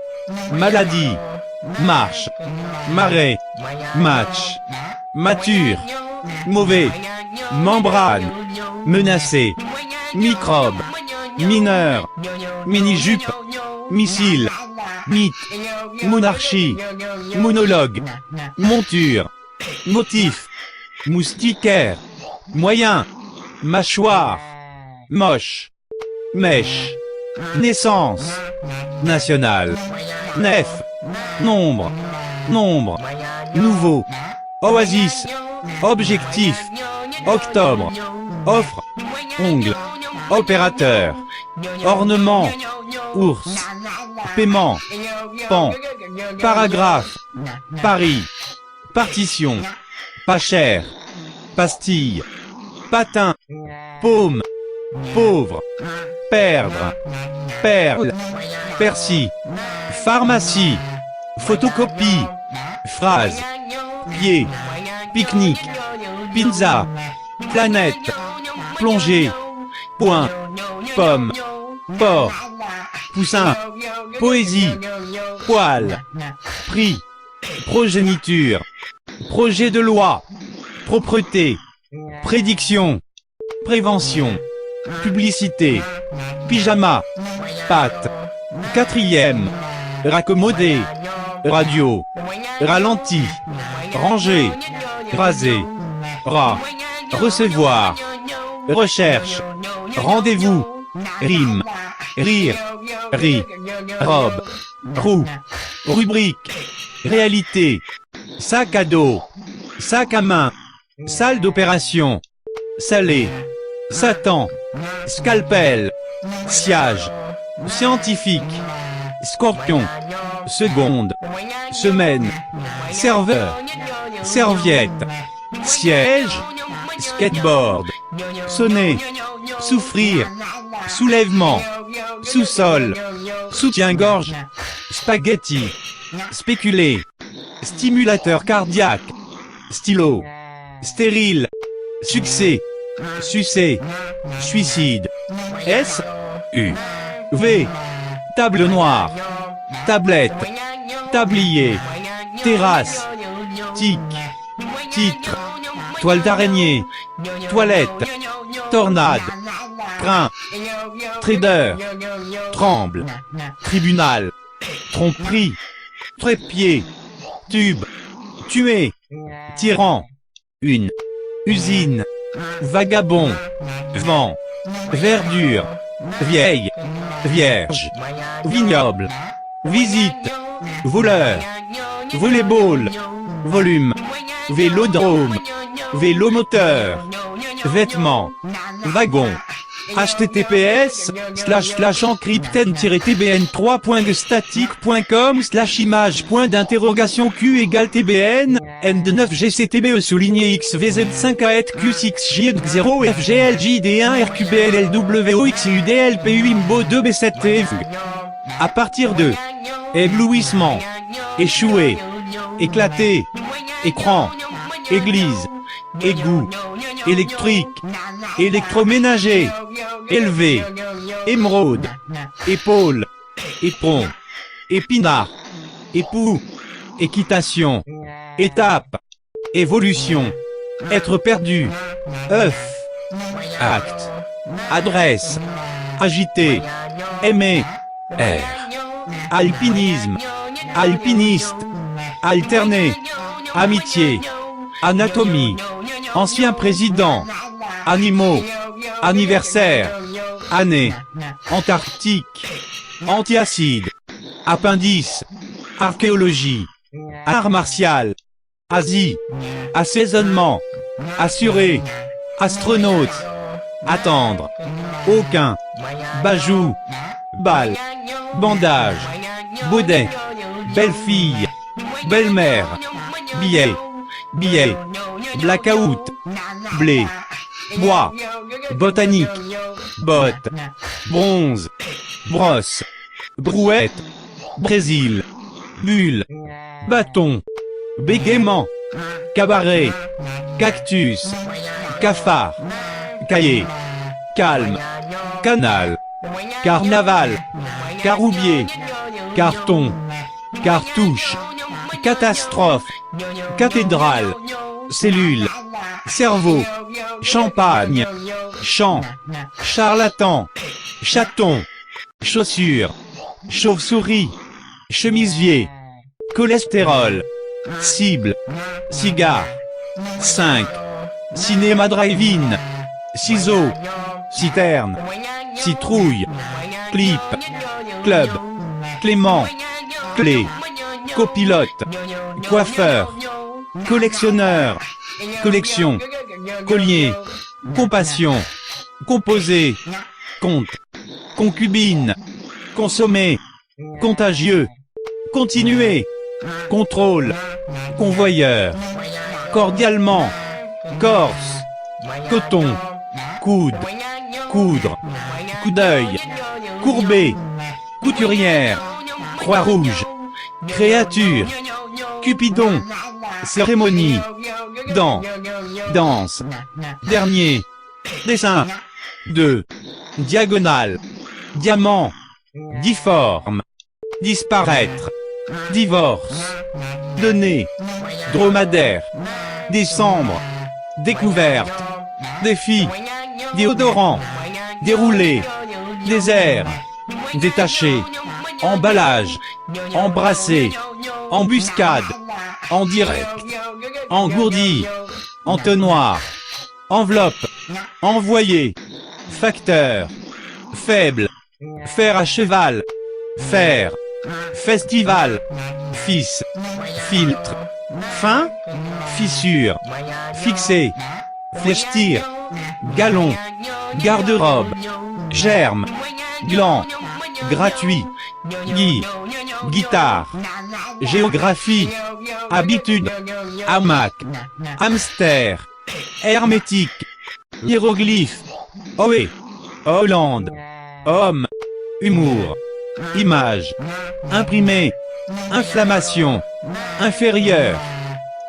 maladie, marche, marais, match, mature, mauvais, membrane, menacé, microbe, mineur, mini-jupe, missile, mythe, monarchie, monologue, monture, motif, moustiquaire, moyen, mâchoire, moche, mèche, naissance, national, nef, nombre, nombre, nouveau, oasis, objectif, octobre, offre, ongle, opérateur, ornement, ours, paiement, pan, paragraphe, Paris, partition, pas cher, pastille, patin, paume, pauvre, perdre, perle, persil, pharmacie, photocopie, phrase, pied, pique-nique, pizza, planète, plongée, point, pomme, porc, poussin, poésie, poil, prix, progéniture, projet de loi, propreté, prédiction, prévention, publicité, pyjama, pâte, quatrième, raccommodé, radio, ralenti, ranger, raser, rat, recevoir, recherche, rendez-vous, rime, rire, riz, robe, roue, rubrique, réalité, sac à dos, sac à main, salle d'opération, salé, Satan, scalpel, siège, scientifique, scorpion, seconde, semaine, serveur, serviette, siège, skateboard, sonner, souffrir, soulèvement, sous-sol, soutien-gorge, spaghetti, spéculer, stimulateur cardiaque, stylo, stérile, succès, sucer, suicide, S, U, V, table noire, tablette, tablier, terrasse, tic, titre, toile d'araignée, toilette, tornade, crin, trader, tremble, tribunal, tromperie, trépied, tube, tuer, tyran, une, usine, vagabond, vent, verdure, vieille, vierge, vignoble, visite, voleur, volleyball, volume, vélodrome, vélomoteur, vêtements, wagon, https://encrypted-tbn3.static.com/image.d'interrogation q égale tbn n9gctbe souligné xvz5ax0 fgljd1rqbllwoxudlpumbo2b7t. À partir de éblouissement, échoué, éclaté, écran, église, égout, électrique, électroménager, élevé, émeraude, épaule, éperon, épinard, époux, équitation, étape, évolution, être perdu, œuf, acte, adresse, agité, aimer, air, alpinisme, alpiniste, alterner, amitié, anatomie, ancien président, animaux, anniversaire, année, antarctique, antiacide, appendice, archéologie, art martial, Asie, assaisonnement, assuré, astronaute, attendre, aucun, bajou, balle, bandage, baudet, belle-fille, belle-mère, billet, billet, blackout, blé, bois, botanique, botte, bronze, brosse, brouette, Brésil, bulle, bâton, bégaiement, cabaret, cactus, cafard, cahier, calme, canal, carnaval, caroubier, carton, cartouche, catastrophe, cathédrale, cellule, cerveau, champagne, champ, charlatan, chaton, chaussure, chauve-souris, chemisier, cholestérol, cible, cigare, 5, cinéma drive-in, ciseaux, citerne, citrouille, clip, club, clément, clé, copilote, coiffeur, collectionneur, collection, collier, compassion, composé, compte, concubine, consommer, contagieux, continuer, contrôle, convoyeur, cordialement, Corse, coton, coude, coudre, coup d'œil, courbé, couturière, Croix-Rouge, créature, Cupidon, cérémonie, danse, dernier, dessin, diagonale, diamant, difforme, disparaître, divorce, donner, dromadaire, décembre, découverte, défi, déodorant, déroulé, désert, détaché, emballage, embrasser, embuscade, en direct, engourdi, entonnoir, enveloppe, envoyé, facteur, faible, fer à cheval, fer, festival, fils, filtre, fin, fissure, fixé, flèche-tir, galon, garde-robe, germe, gland, gratuit, guitare, géographie, habitude, hamac, hamster, hermétique, hiéroglyphe, ohé, Hollande, homme, humour, image, imprimé, inflammation, inférieur,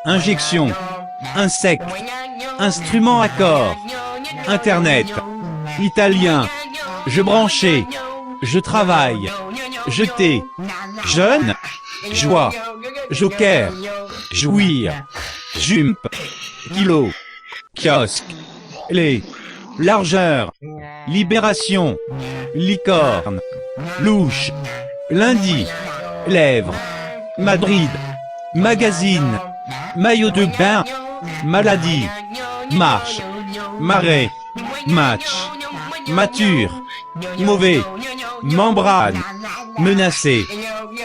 injection, insecte, instrument à corps, internet, italien, je branchais, je travaille, jeter, jeune, joie, joker, jouir, jump, kilo, kiosque, les, largeur, libération, licorne, louche, lundi, lèvres, Madrid, magazine, maillot de bain, maladie, marche, marais, match, mature, mauvais, membrane, menacé,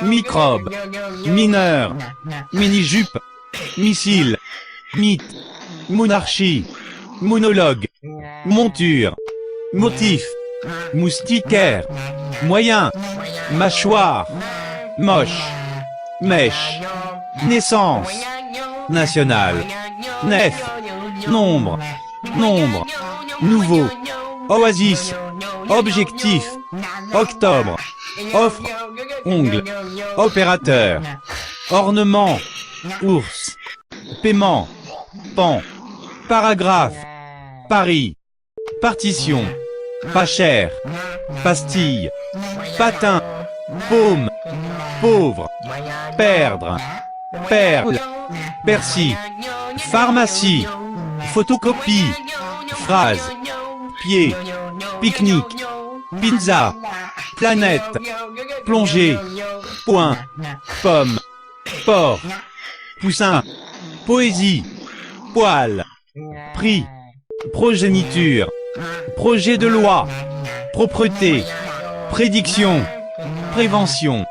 microbe, mineur, mini-jupe, missile, mythe, monarchie, monologue, monture, motif, moustiquaire, moyen, mâchoire, moche, mèche, naissance, national, nef, nombre, nouveau, oasis, objectif, octobre, offre, ongle, opérateur, ornement, ours, paiement, pan, paragraphe, Paris, partition, pas cher, pastille, patin, paume, pauvre, perdre, perle, persil, pharmacie, photocopie, phrase, pied, pique-nique, pizza, planète, plongée, point, pomme, porc, poussin, poésie, poil, prix, progéniture, projet de loi, propreté, prédiction, prévention,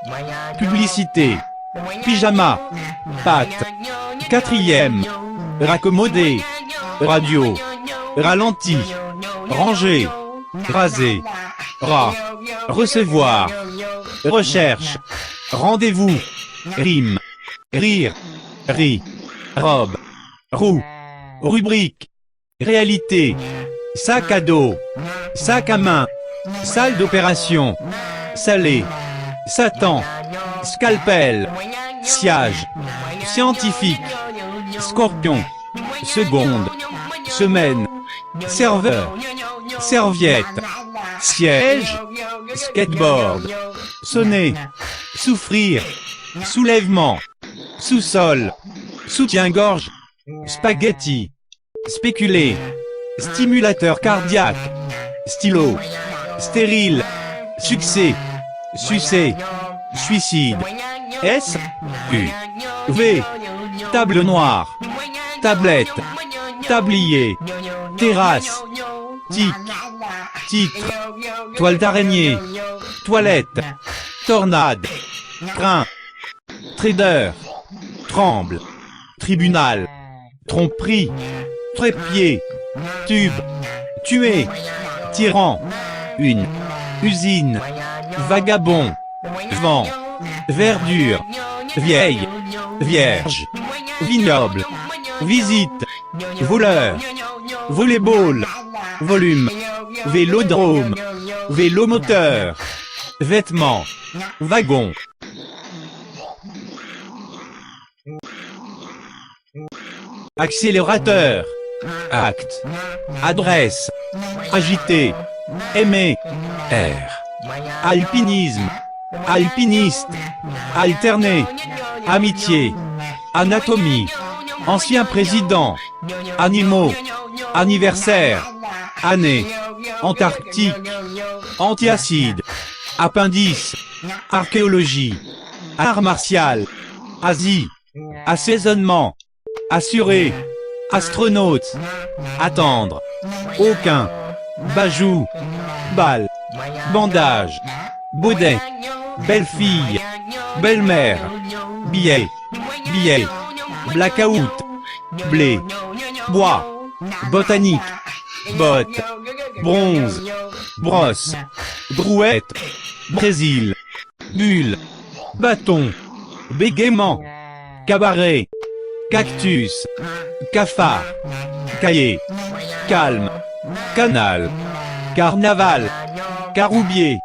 publicité, pyjama, pâte, quatrième, raccommodé, radio, ralenti, ranger, raser, rat, recevoir, recherche, rendez-vous, rime, rire, riz, robe, roue, rubrique, réalité, sac à dos, sac à main, salle d'opération, salé, Satan, scalpel, sciage, scientifique, scorpion, seconde, semaine, serveur, serviette, siège, skateboard, sonner, souffrir, soulèvement, sous-sol, soutien-gorge, spaghetti, spéculer, stimulateur cardiaque, stylo, stérile, succès, sucer, suicide, S, U, V, table noire, tablette, tablier, terrasse, tic, titre, toile d'araignée, toilette, tornade, crin, trader, tremble, tribunal, tromperie, trépied, tube, tuer, tyran, une, usine, vagabond, vent, verdure, vieille, vierge, vignoble, visite, voleur, volleyball, volume, vélodrome, vélomoteur, vêtements, wagon. Accélérateur, acte, adresse, agité, aimer, air. Alpinisme, alpiniste, alterné, amitié, anatomie, ancien président, animaux, anniversaire, année, Antarctique, antiacide, appendice, archéologie, art martial, Asie, assaisonnement, assuré, astronaute, attendre, aucun, bajou, balle, bandage, baudet, belle-fille, belle-mère, billet, billet, blackout, blé, bois, botanique, botte, bronze, brosse, brouette, Brésil, bulle, bâton, bégaiement, cabaret, cactus, cafard, cahier, calme, canal, carnaval, caroubier,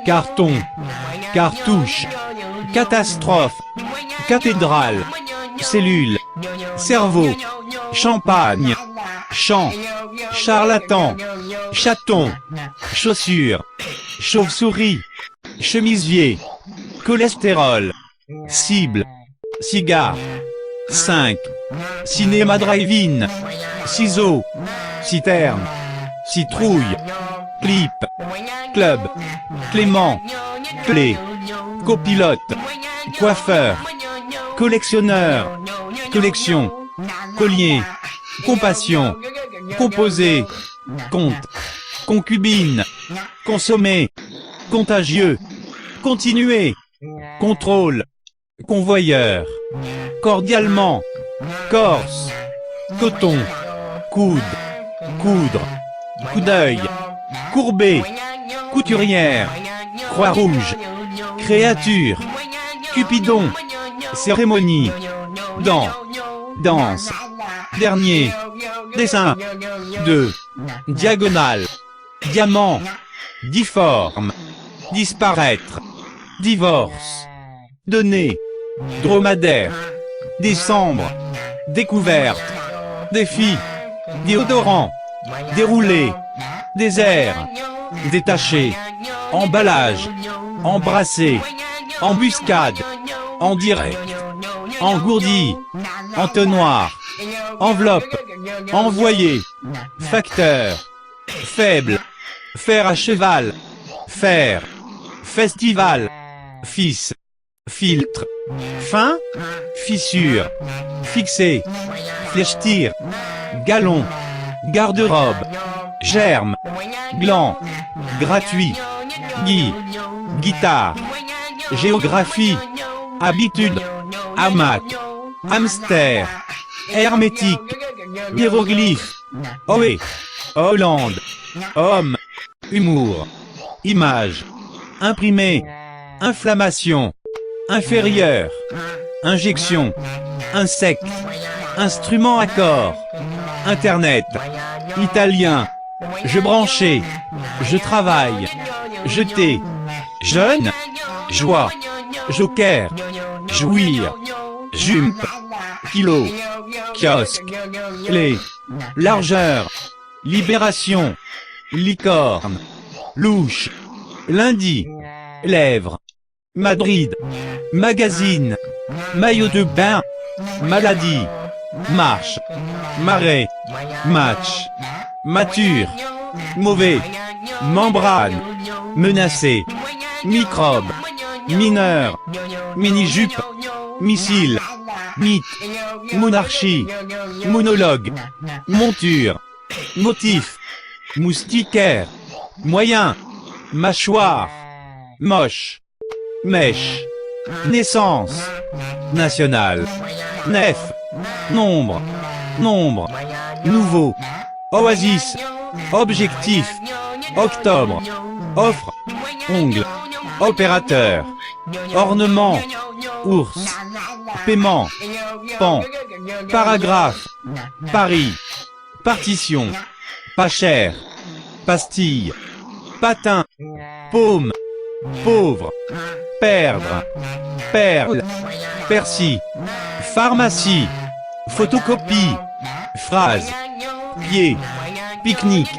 carton, cartouche, catastrophe, cathédrale, cellule, cerveau, champagne, champ, charlatan, chaton, chaussure, chauve-souris, chemisier, cholestérol, cible, cigare, 5, cinéma drive-in, ciseaux, citerne, citrouille, clip, club, Clément, clé, copilote, coiffeur, collectionneur, collection, collier, compassion, composé, compte, concubine, consommer, contagieux, continuer, contrôle, convoyeur, cordialement, corse, coton, coude, coudre, coup d'œil, courbé, couturière, Croix-Rouge, créature, Cupidon, cérémonie, dent, danse, dernier, dessin, 2, diagonale, diamant, difforme, disparaître, divorce, donner, dromadaire, décembre, découverte, défi, déodorant, déroulé, désert, détaché, emballage, embrasser, embuscade, en direct, engourdi, entonnoir, enveloppe, envoyé, facteur, faible, fer à cheval, fer, festival, fils, filtre, fin, fissure, fixé, flèche-tir, galon, garde-robe, germe, gland, gratuit, gui, guitare, géographie, habitude, hamac, hamster, hermétique, hiéroglyphe, ohé, Hollande, homme, humour, image, imprimé, inflammation, inférieur, injection, insecte, instrument à corps, internet, italien, je branchais, je travaille, jeter, jeune, joie, joker, jouir, jump, kilo, kiosque, clé, largeur, libération, licorne, louche, lundi, lèvres, Madrid, magazine, maillot de bain, maladie, marche, marais, match, mature, mauvais, membrane, menacé, microbe, mineur, mini-jupe, missile, mythe, monarchie, monologue, monture, motif, moustiquaire, moyen, mâchoire, moche, mèche, naissance, national, nef, nombre, nombre, nouveau, oasis, objectif, octobre, offre, ongle, opérateur, ornement, ours, paiement, pan, paragraphe, Paris, partition, pas cher, pastille, patin, paume, pauvre, perdre, perle, persil, pharmacie, photocopie, phrase, pied, pique-nique,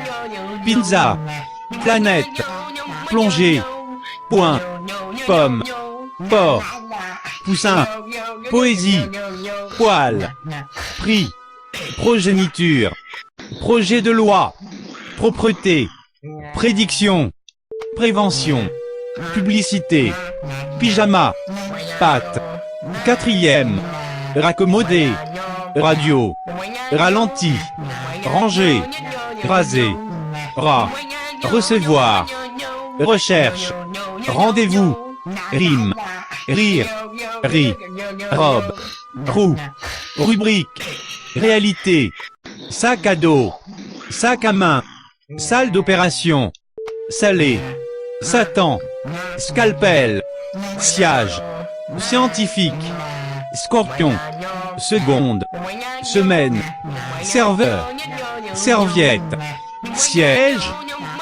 pizza, planète, plongée, point, pomme, porc, poussin, poésie, poil, prix, progéniture, projet de loi, propreté, prédiction, prévention, publicité, pyjama, pâte, quatrième, raccommodé, radio, ralenti, ranger, raser, rat, recevoir, recherche, rendez-vous, rime, rire, riz, robe, roue, rubrique, réalité, sac à dos, sac à main, salle d'opération, salé, Satan, scalpel, siège, scientifique, scorpion, seconde, semaine, serveur, serviette, siège,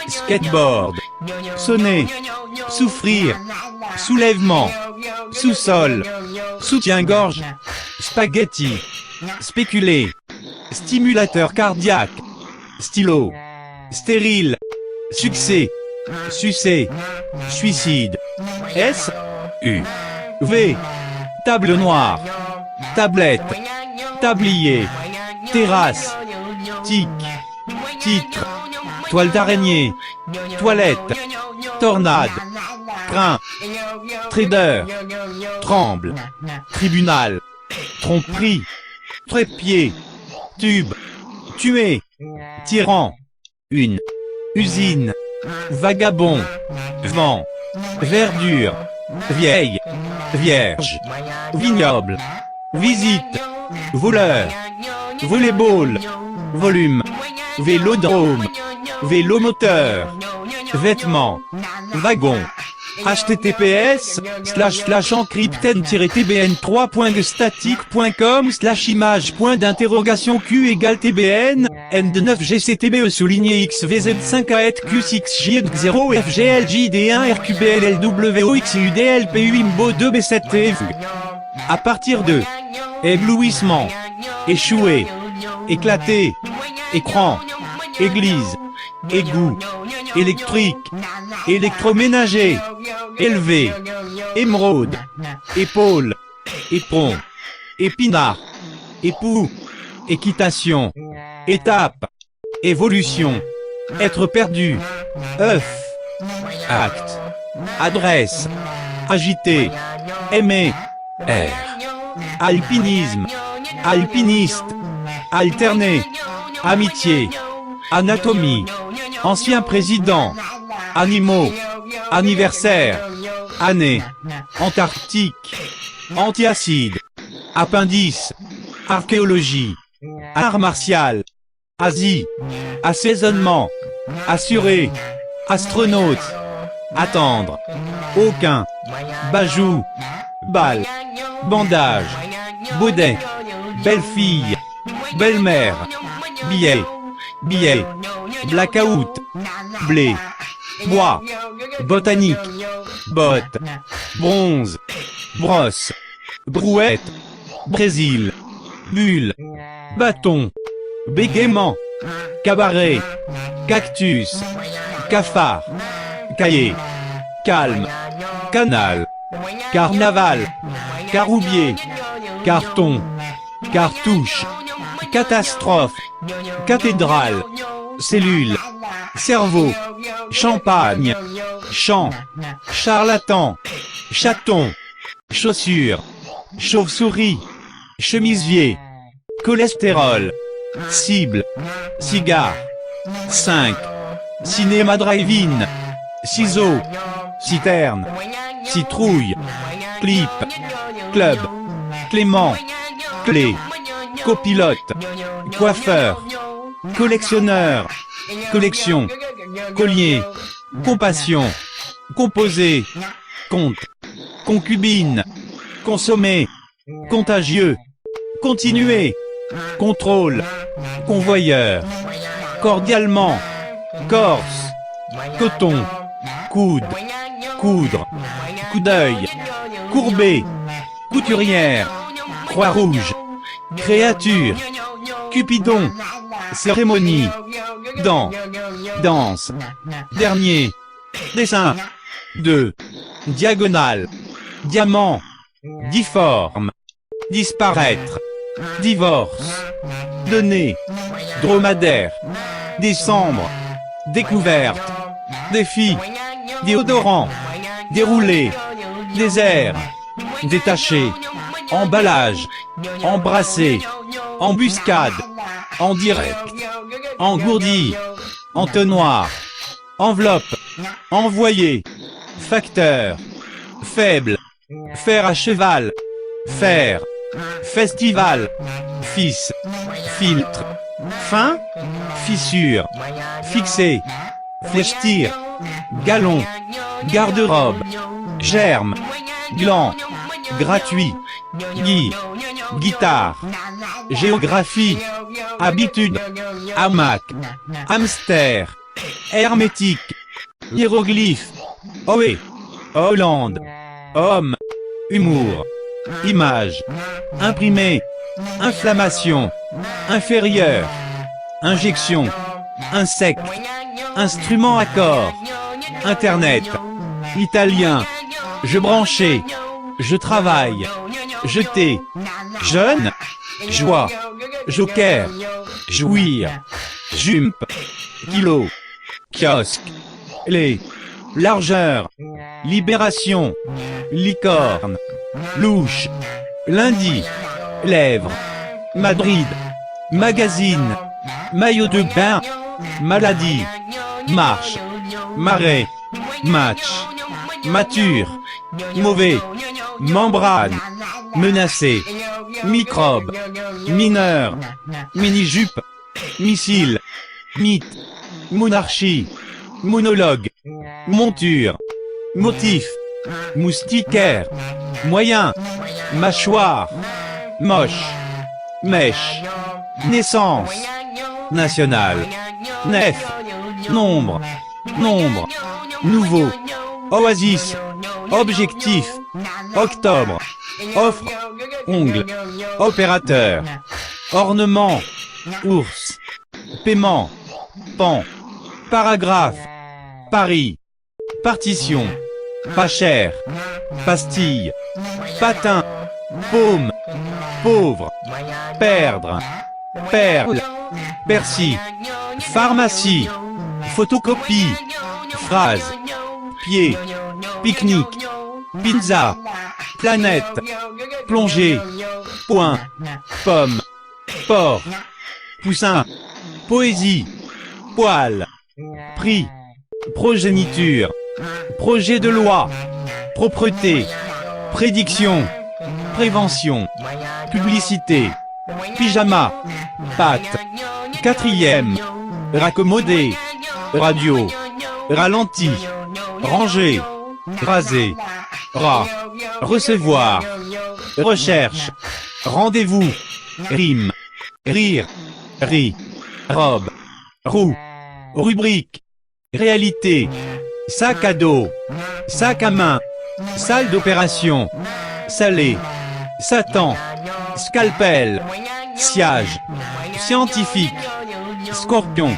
skateboard, sonner, souffrir, soulèvement, sous-sol, soutien-gorge, spaghetti, spéculer, stimulateur cardiaque, stylo, stérile, succès, sucer, suicide, S, U, V, table noire, tablette, tablier, terrasse, tic, titre, toile d'araignée, toilette, tornade, train, trader, tremble, tribunal, tromperie, trépied, tube, tuer, tyran, une, usine, vagabond, vent, verdure, vieille, vierge, vignoble, visite, voleur, volleyball, volume, vélodrome, vélomoteur, vêtements, wagon, https://tbn3.static.com/image.d'interrogation q égale tbn n9gctbe souligné xvz5AT-Q6J0FGLJD1RQBLLWXUDLPU-IMBO2B7T. À partir de éblouissement, échouer, éclater, écran, église, égout, électrique, électroménager, élevé, émeraude, épaule, éperon, épinard, époux, équitation, étape, évolution, être perdu, œuf, acte, adresse, agité, aimer, air, alpinisme, alpiniste, alterner, amitié, anatomie, ancien président, animaux, anniversaire, année, antarctique, antiacide, appendice, archéologie, art martial, Asie, assaisonnement, assuré, astronaute, attendre, aucun, bajou, balle, bandage, baudet, belle-fille, belle-mère, billet, billet, blackout, blé, bois, botanique, botte, bronze, brosse, brouette, Brésil, bulle, bâton, bégaiement, cabaret, cactus, cafard, cahier, calme, canal, carnaval, caroubier, carton, cartouche, catastrophe, cathédrale, cellule, cerveau, champagne, champ, charlatan, chaton, chaussure, chauve-souris, chemisier, cholestérol, cible, cigare, 5, cinéma drive-in, ciseaux, citerne, citrouille, clip, club, clément, clé, copilote, coiffeur, collectionneur, collection, collier, compassion, composé, compte, concubine, consommer, contagieux, continuer, contrôle, convoyeur, cordialement, Corse, coton, coude, coudre, coup d'œil, courbé, couturière, Croix-Rouge, créature, Cupidon, cérémonie, dent, danse, dernier, dessin, 2, diagonale, diamant, difforme, disparaître, divorce, donner, dromadaire, décembre, découverte, défi, déodorant, déroulé, désert, détaché, emballage, embrasser, embuscade, en direct, engourdi, entonnoir, enveloppe, envoyé, facteur, faible, fer à cheval, fer, festival, fils, filtre, fin, fissure, fixé, flèche-tir, galon, garde-robe, germe, gland, gratuit, gui, guitare, géographie, habitude, hamac, hamster, hermétique, hiéroglyphe, ohé, Hollande, homme, humour, image, imprimé, inflammation, inférieur, injection, insecte, instrument à corps, internet, italien, je branchais, je travaille, jeter, jeune, joie, joker, jouir, jump, kilo, kiosque, les, largeur, libération, licorne, louche, lundi, lèvres, Madrid, magazine, maillot de bain, maladie, marche, marais, match, mature, mauvais, membrane, menacé, microbe, mineur, mini-jupe, missile, mythe, monarchie, monologue, monture, motif, moustiquaire, moyen, mâchoire, moche, mèche, naissance, national, nef, nombre, nombre, nouveau, oasis, objectif, octobre, offre, ongle, opérateur, ornement, ours, paiement, pan, paragraphe, Paris, partition, pas cher, pastille, patin, paume, pauvre, perdre, perle, persil, pharmacie, photocopie, phrase, pied, pique-nique, pizza, planète, plongée, point, pomme, porc, poussin, poésie, poil, prix, progéniture, projet de loi, propreté, prédiction, prévention, publicité, pyjama, pâte, quatrième, raccommodé, radio, ralenti, ranger, raser, rat, recevoir, recherche, rendez-vous, rime, rire, riz, robe, roue, rubrique, réalité, sac à dos, sac à main, salle d'opération, salé, Satan, scalpel, sciage, scientifique, scorpion,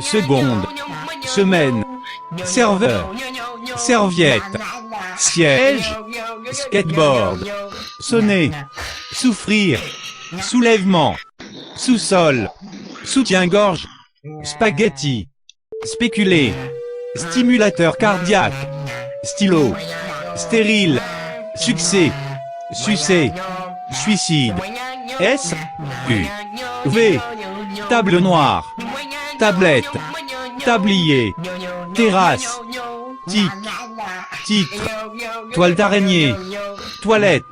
seconde, semaine, serveur, serviette, siège, skateboard, sonner, souffrir, soulèvement, sous-sol, soutien-gorge, spaghetti, spéculer, stimulateur cardiaque, stylo, stérile, succès, sucer, suicide, S, U, V, table noire, tablette, tablier, terrasse, tic, titre, toile d'araignée, toilette,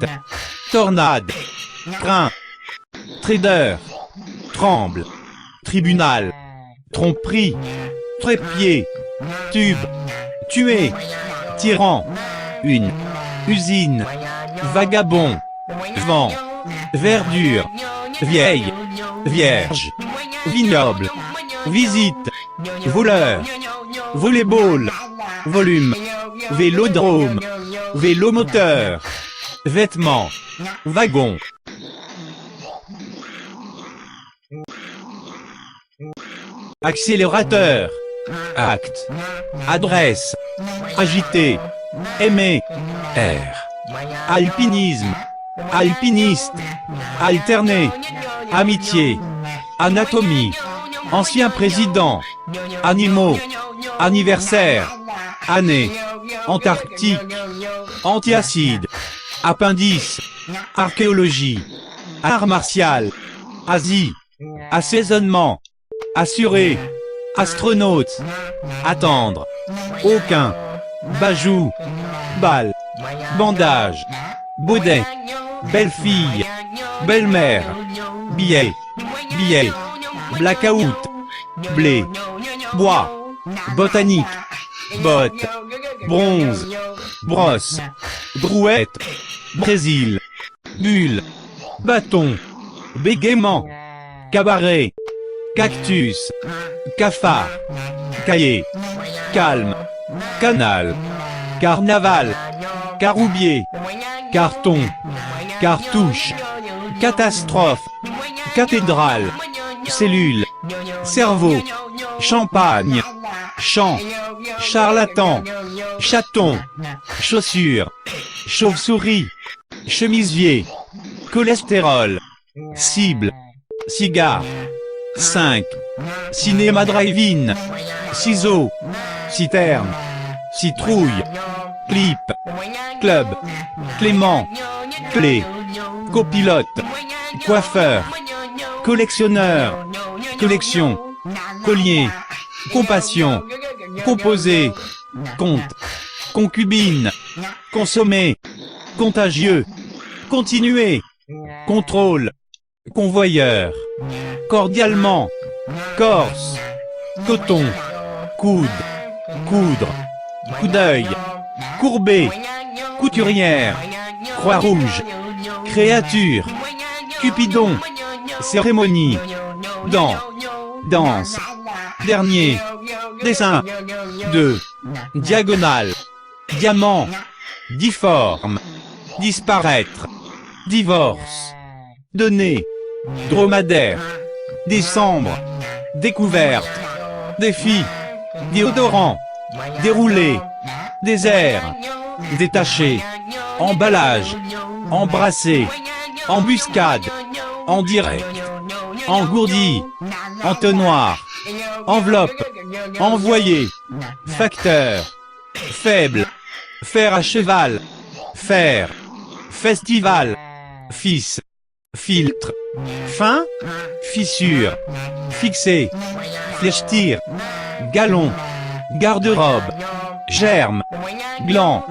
tornade, train, trader, tremble, tribunal, tromperie, trépied, tube, tuer, tyran, une, usine, vagabond, vent, verdure, vieille, vierge, vignoble, visite, voleur, volleyball, volume, vélodrome, vélomoteur, vêtements, wagon. Accélérateur, acte, adresse, agité, aimer, air, alpinisme, alpiniste, alterné, amitié, anatomie, ancien président, animaux, anniversaire, année, Antarctique, antiacide, appendice, archéologie, art martial, Asie, assaisonnement, assuré, astronaute, attendre, aucun, bajou, balle, bandage, baudet, belle-fille, belle-mère, billet, billet, blackout, blé, bois, botanique, botte, bronze, brosse, brouette, Brésil, bulle, bâton, bégaiement, cabaret, cactus, cafard, cahier, calme, canal, carnaval, caroubier, carton, cartouche, catastrophe, cathédrale, cellule, cerveau, champagne, champ, charlatan, chaton, chaussure, chauve-souris, chemisier, cholestérol, cible, cigare, 5, cinéma drive-in, ciseaux, citerne, citrouille, clip, club, Clément, clé, copilote, coiffeur, collectionneur, collection, collier, compassion, composé, compte, concubine, consommer, contagieux, continuer, contrôle, convoyeur, cordialement, corse, coton, coude, coudre, coup d'œil, courbé, couturière, croix-rouge, créature, Cupidon, cérémonie, dent, danse, dernier, dessin, 2, diagonale, diamant, difforme, disparaître, divorce, donner, dromadaire, décembre, découverte, défi, déodorant, déroulé, désert, détaché, emballage, embrasser, embuscade, en direct, engourdi, entonnoir, enveloppe, envoyé, facteur, faible, fer à cheval, fer, festival, fils, filtre, fin, fissure, fixé, flèche-tir, galon, garde-robe, germe, gland,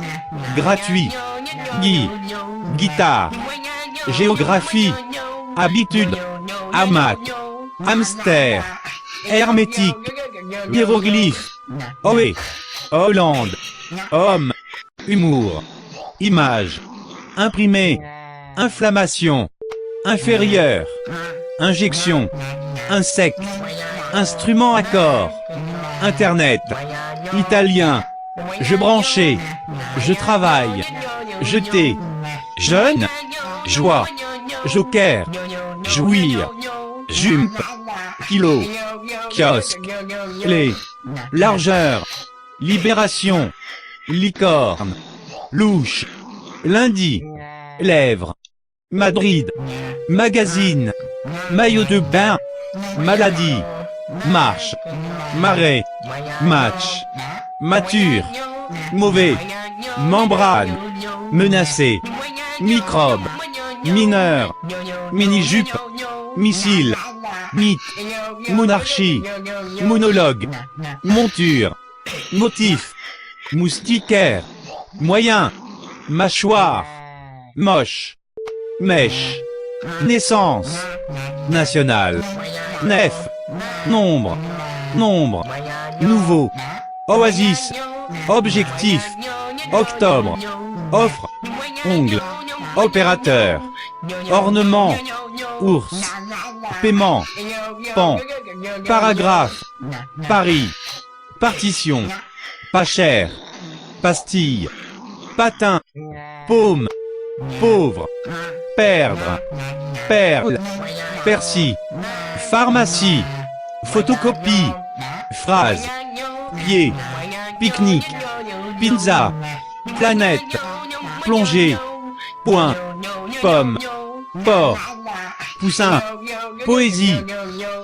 gratuit, gui, guitare, géographie, habitude, hamac, hamster, hermétique, hiéroglyphe, ohé, Hollande, homme, humour, image, imprimé, inflammation, inférieur, injection, insecte, instrument à corps, internet, italien, je branchais, je travaille, jeter, jeune, joie, joker, jouir, jump, kilo, kiosque, clé, largeur, libération, licorne, louche, lundi, lèvres, Madrid, magazine, maillot de bain, maladie, marche, marais, match, mature, mauvais, membrane, menacé, microbe, mineur, mini-jupe, missile, mythe, monarchie, monologue, monture, motif, moustiquaire, moyen, mâchoire, moche, mèche, naissance, national, nef, nombre, nombre, nouveau, oasis, objectif, octobre, offre, ongle, opérateur, ornement, ours, paiement, pan, paragraphe, Paris, partition, pas cher, pastille, patin, paume, pauvre, perdre, perle, persil, pharmacie, photocopie, phrase, pied, pique-nique, pizza, planète, plongée, point, pomme, porc, poussin, poésie,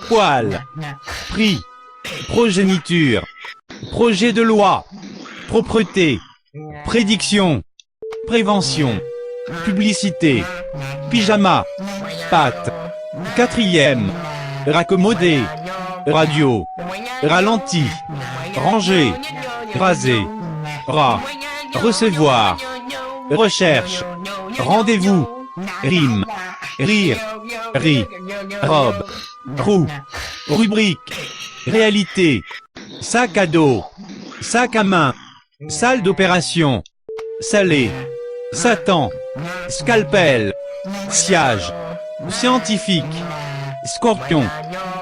poil, prix, progéniture, projet de loi, propreté, prédiction, prévention, publicité, pyjama, pâte, quatrième, raccommodé, radio, ralenti, ranger, raser, rat, recevoir, recherche, rendez-vous, rime, rire, riz, robe, roue, rubrique, réalité, sac à dos, sac à main, salle d'opération, salé, Satan, scalpel, siège, scientifique, scorpion,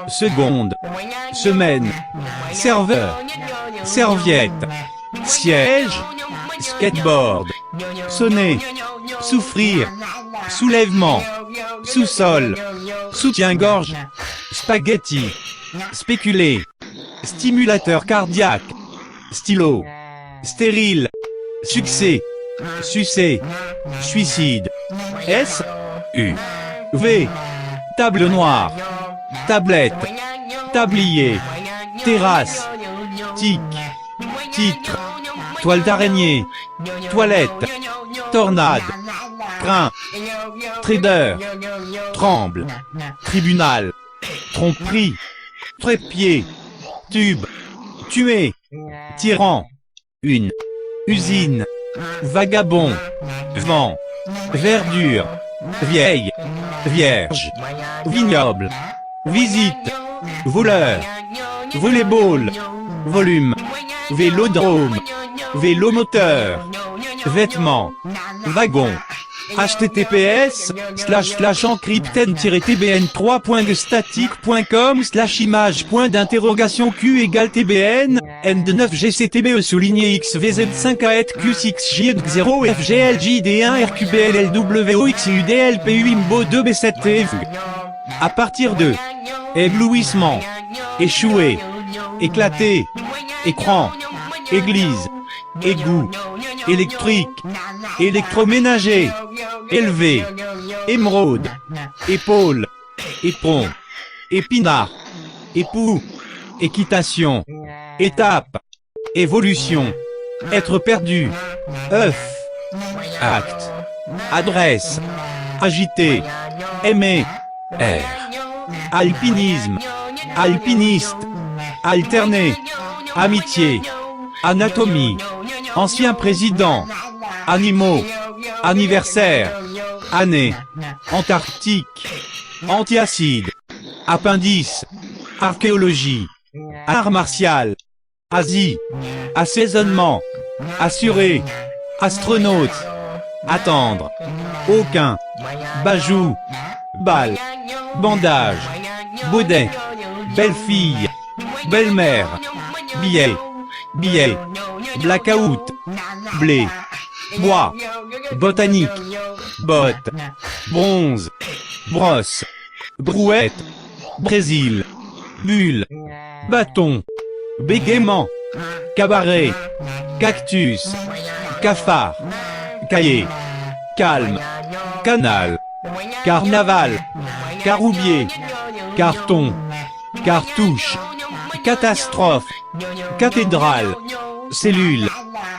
seconde, semaine, serveur, serviette, siège, skateboard, sonner, souffrir, soulèvement, sous-sol, soutien-gorge, spaghetti, spéculer, stimulateur cardiaque, stylo, stérile, succès, sucer, suicide, S, U, V, table noire, tablette, tablier, terrasse, tic, titre, toile d'araignée, toilette, tornade, train, trader, tremble, tribunal, tromperie, trépied, tube, tuer, tyran, une, usine, vagabond, vent, verdure, vieille, vierge, vignoble, visite, voleur, volleyball, volume, vélodrome, vélomoteur, vêtements, wagon, https://encrypten-tbn3.static.com/image.d'interrogation q = tbn n9gctbe souligné xvz5AET-Q6G0FGLJD1RQBLWXUDLPU-IMBO2B7 à partir de éblouissement, échouer, éclater, écran, église, égout, électrique, électroménager, élevé, émeraude, épaule, éperon, épinard, époux, équitation, étape, évolution, être perdu, œuf, acte, adresse, agité, aimer, air, alpinisme, alpiniste, alterner, amitié, anatomie, ancien président, animaux, anniversaire, année, antarctique, antiacide, appendice, archéologie, art martial, Asie, assaisonnement, assuré, astronaute, attendre, aucun, bajou, balle, bandage, baudet, belle-fille, belle-mère, billet, billet, blackout, blé, bois, botanique, botte, bronze, brosse, brouette, Brésil, bulle, bâton, bégaiement, cabaret, cactus, cafard, cahier, calme, canal, carnaval, caroubier, carton, cartouche, catastrophe, cathédrale, cellule,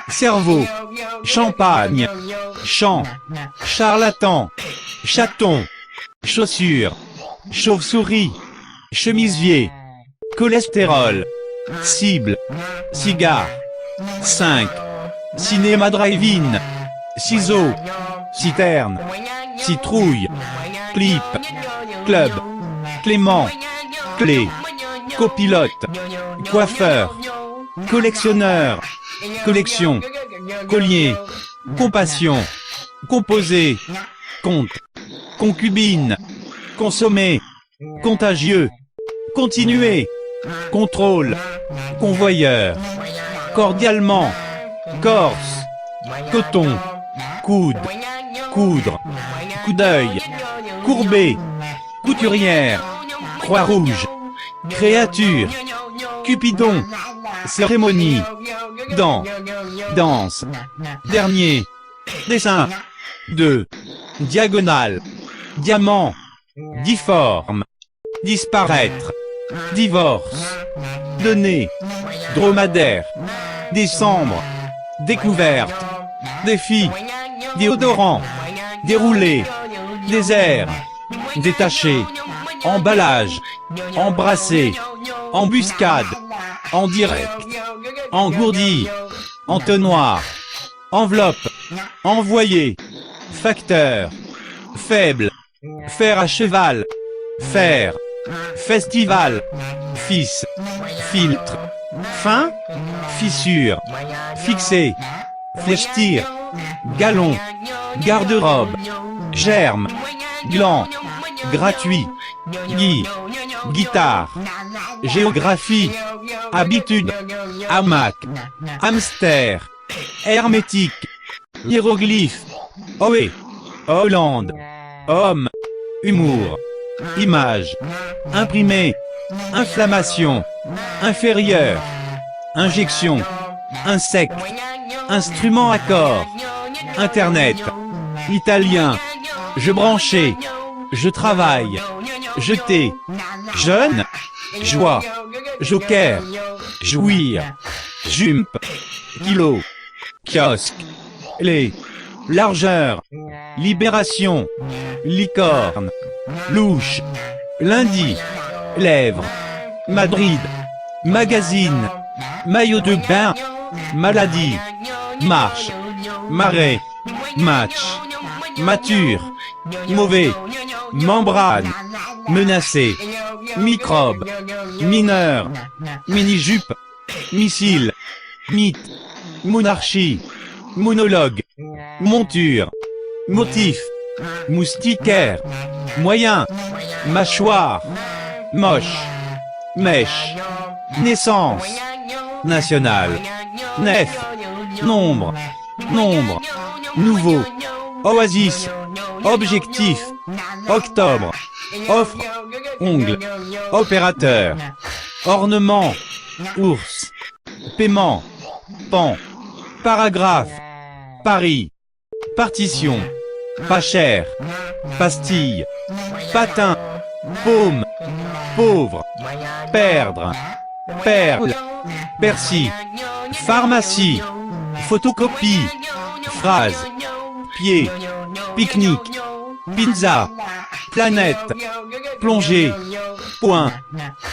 cerveau, champagne, champ, charlatan, chaton, chaussure, chauve-souris, chemisier, cholestérol, cible, cigare, 5, cinéma drive-in, ciseaux, citerne, citrouille, clip, club, clément, clé, copilote, coiffeur, collectionneur, collection, collier, compassion, composé, compte, concubine, consommer, contagieux, continuer, contrôle, convoyeur, cordialement, corse, coton, coude, coudre, coup d'œil, courbé, couturière, Croix-Rouge, créature, Cupidon, cérémonie, dent, danse, dernier, dessin, deux, diagonale, diamant, difforme, disparaître, divorce, donner, dromadaire, décembre, découverte, défi, déodorant, déroulé, désert, détaché, emballage, embrasser, embuscade, en direct, engourdi, entonnoir, enveloppe, envoyé, facteur, faible, fer à cheval, fer, festival, fils, filtre, fin, fissure, fixé, flèche-tir, galon, garde-robe, germe, gland, gratuit, gui, guitare, géographie, habitude, hamac, hamster, hermétique, hiéroglyphe, ohé, Hollande, homme, humour, image, imprimé, inflammation, inférieur, injection, insecte, instrument à corps, internet, italien, je branchais, je travaille, jeter, jeune, joie, joker, jouir, jump, kilo, kiosque, les, largeur, libération, licorne, louche, lundi, lèvres, Madrid, magazine, maillot de bain, maladie, marche, marais, match, mature, mauvais, membrane, menacé, microbe, mineur, mini-jupe, missile, mythe, monarchie, monologue, monture, motif, moustiquaire, moyen, mâchoire, moche, mèche, naissance, national, nef, nombre, nouveau, oasis, objectif, octobre, offre, ongle, opérateur, ornement, ours, paiement, pan, paragraphe, Paris, partition, pas cher, pastille, patin, paume, pauvre, perdre, perle, persil, pharmacie, photocopie, phrase, pied, pique-nique, pizza, planète, plongée, point,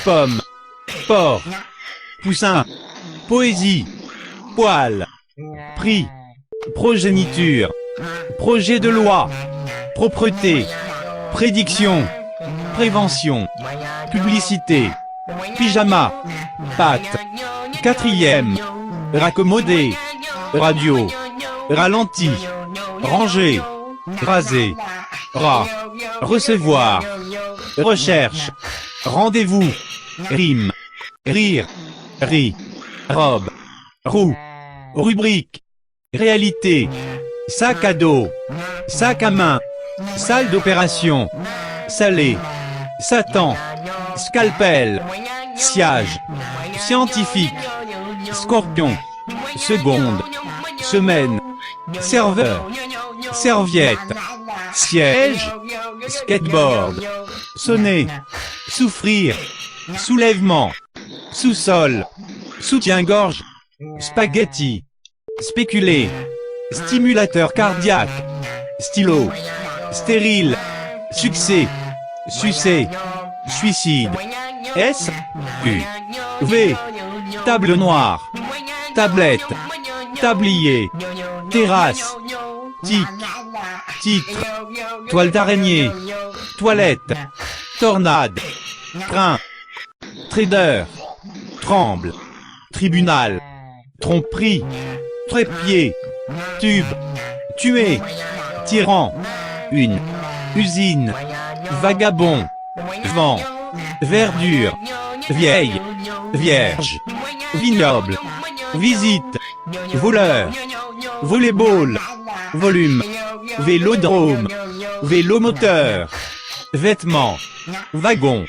pomme, porc, poussin, poésie, poil, prix, progéniture, projet de loi, propreté, prédiction, prévention, publicité, pyjama, pâte, quatrième, raccommodé, radio, ralenti, ranger, raser, rat, recevoir, recherche, rendez-vous, rime, rire, ri, robe, roue, rubrique, réalité, sac à dos, sac à main, salle d'opération, salé, Satan, scalpel, siège, scientifique, scorpion, seconde, semaine, serveur, serviette, siège, skateboard, sonner, souffrir, soulèvement, sous-sol, soutien-gorge, spaghetti, spéculer, stimulateur cardiaque, stylo, stérile, succès, sucer, suicide, S, U, V, table noire, tablette, tablier, terrasse, tic, titre, toile d'araignée, toilette, tornade, train, trader, tremble, tribunal, tromperie, trépied, tube, tuer, tyran, une, usine, vagabond, vent, verdure, vieille, vierge, vignoble, visite, voleur, volleyball, volume, vélodrome, vélomoteur, vêtements, wagon.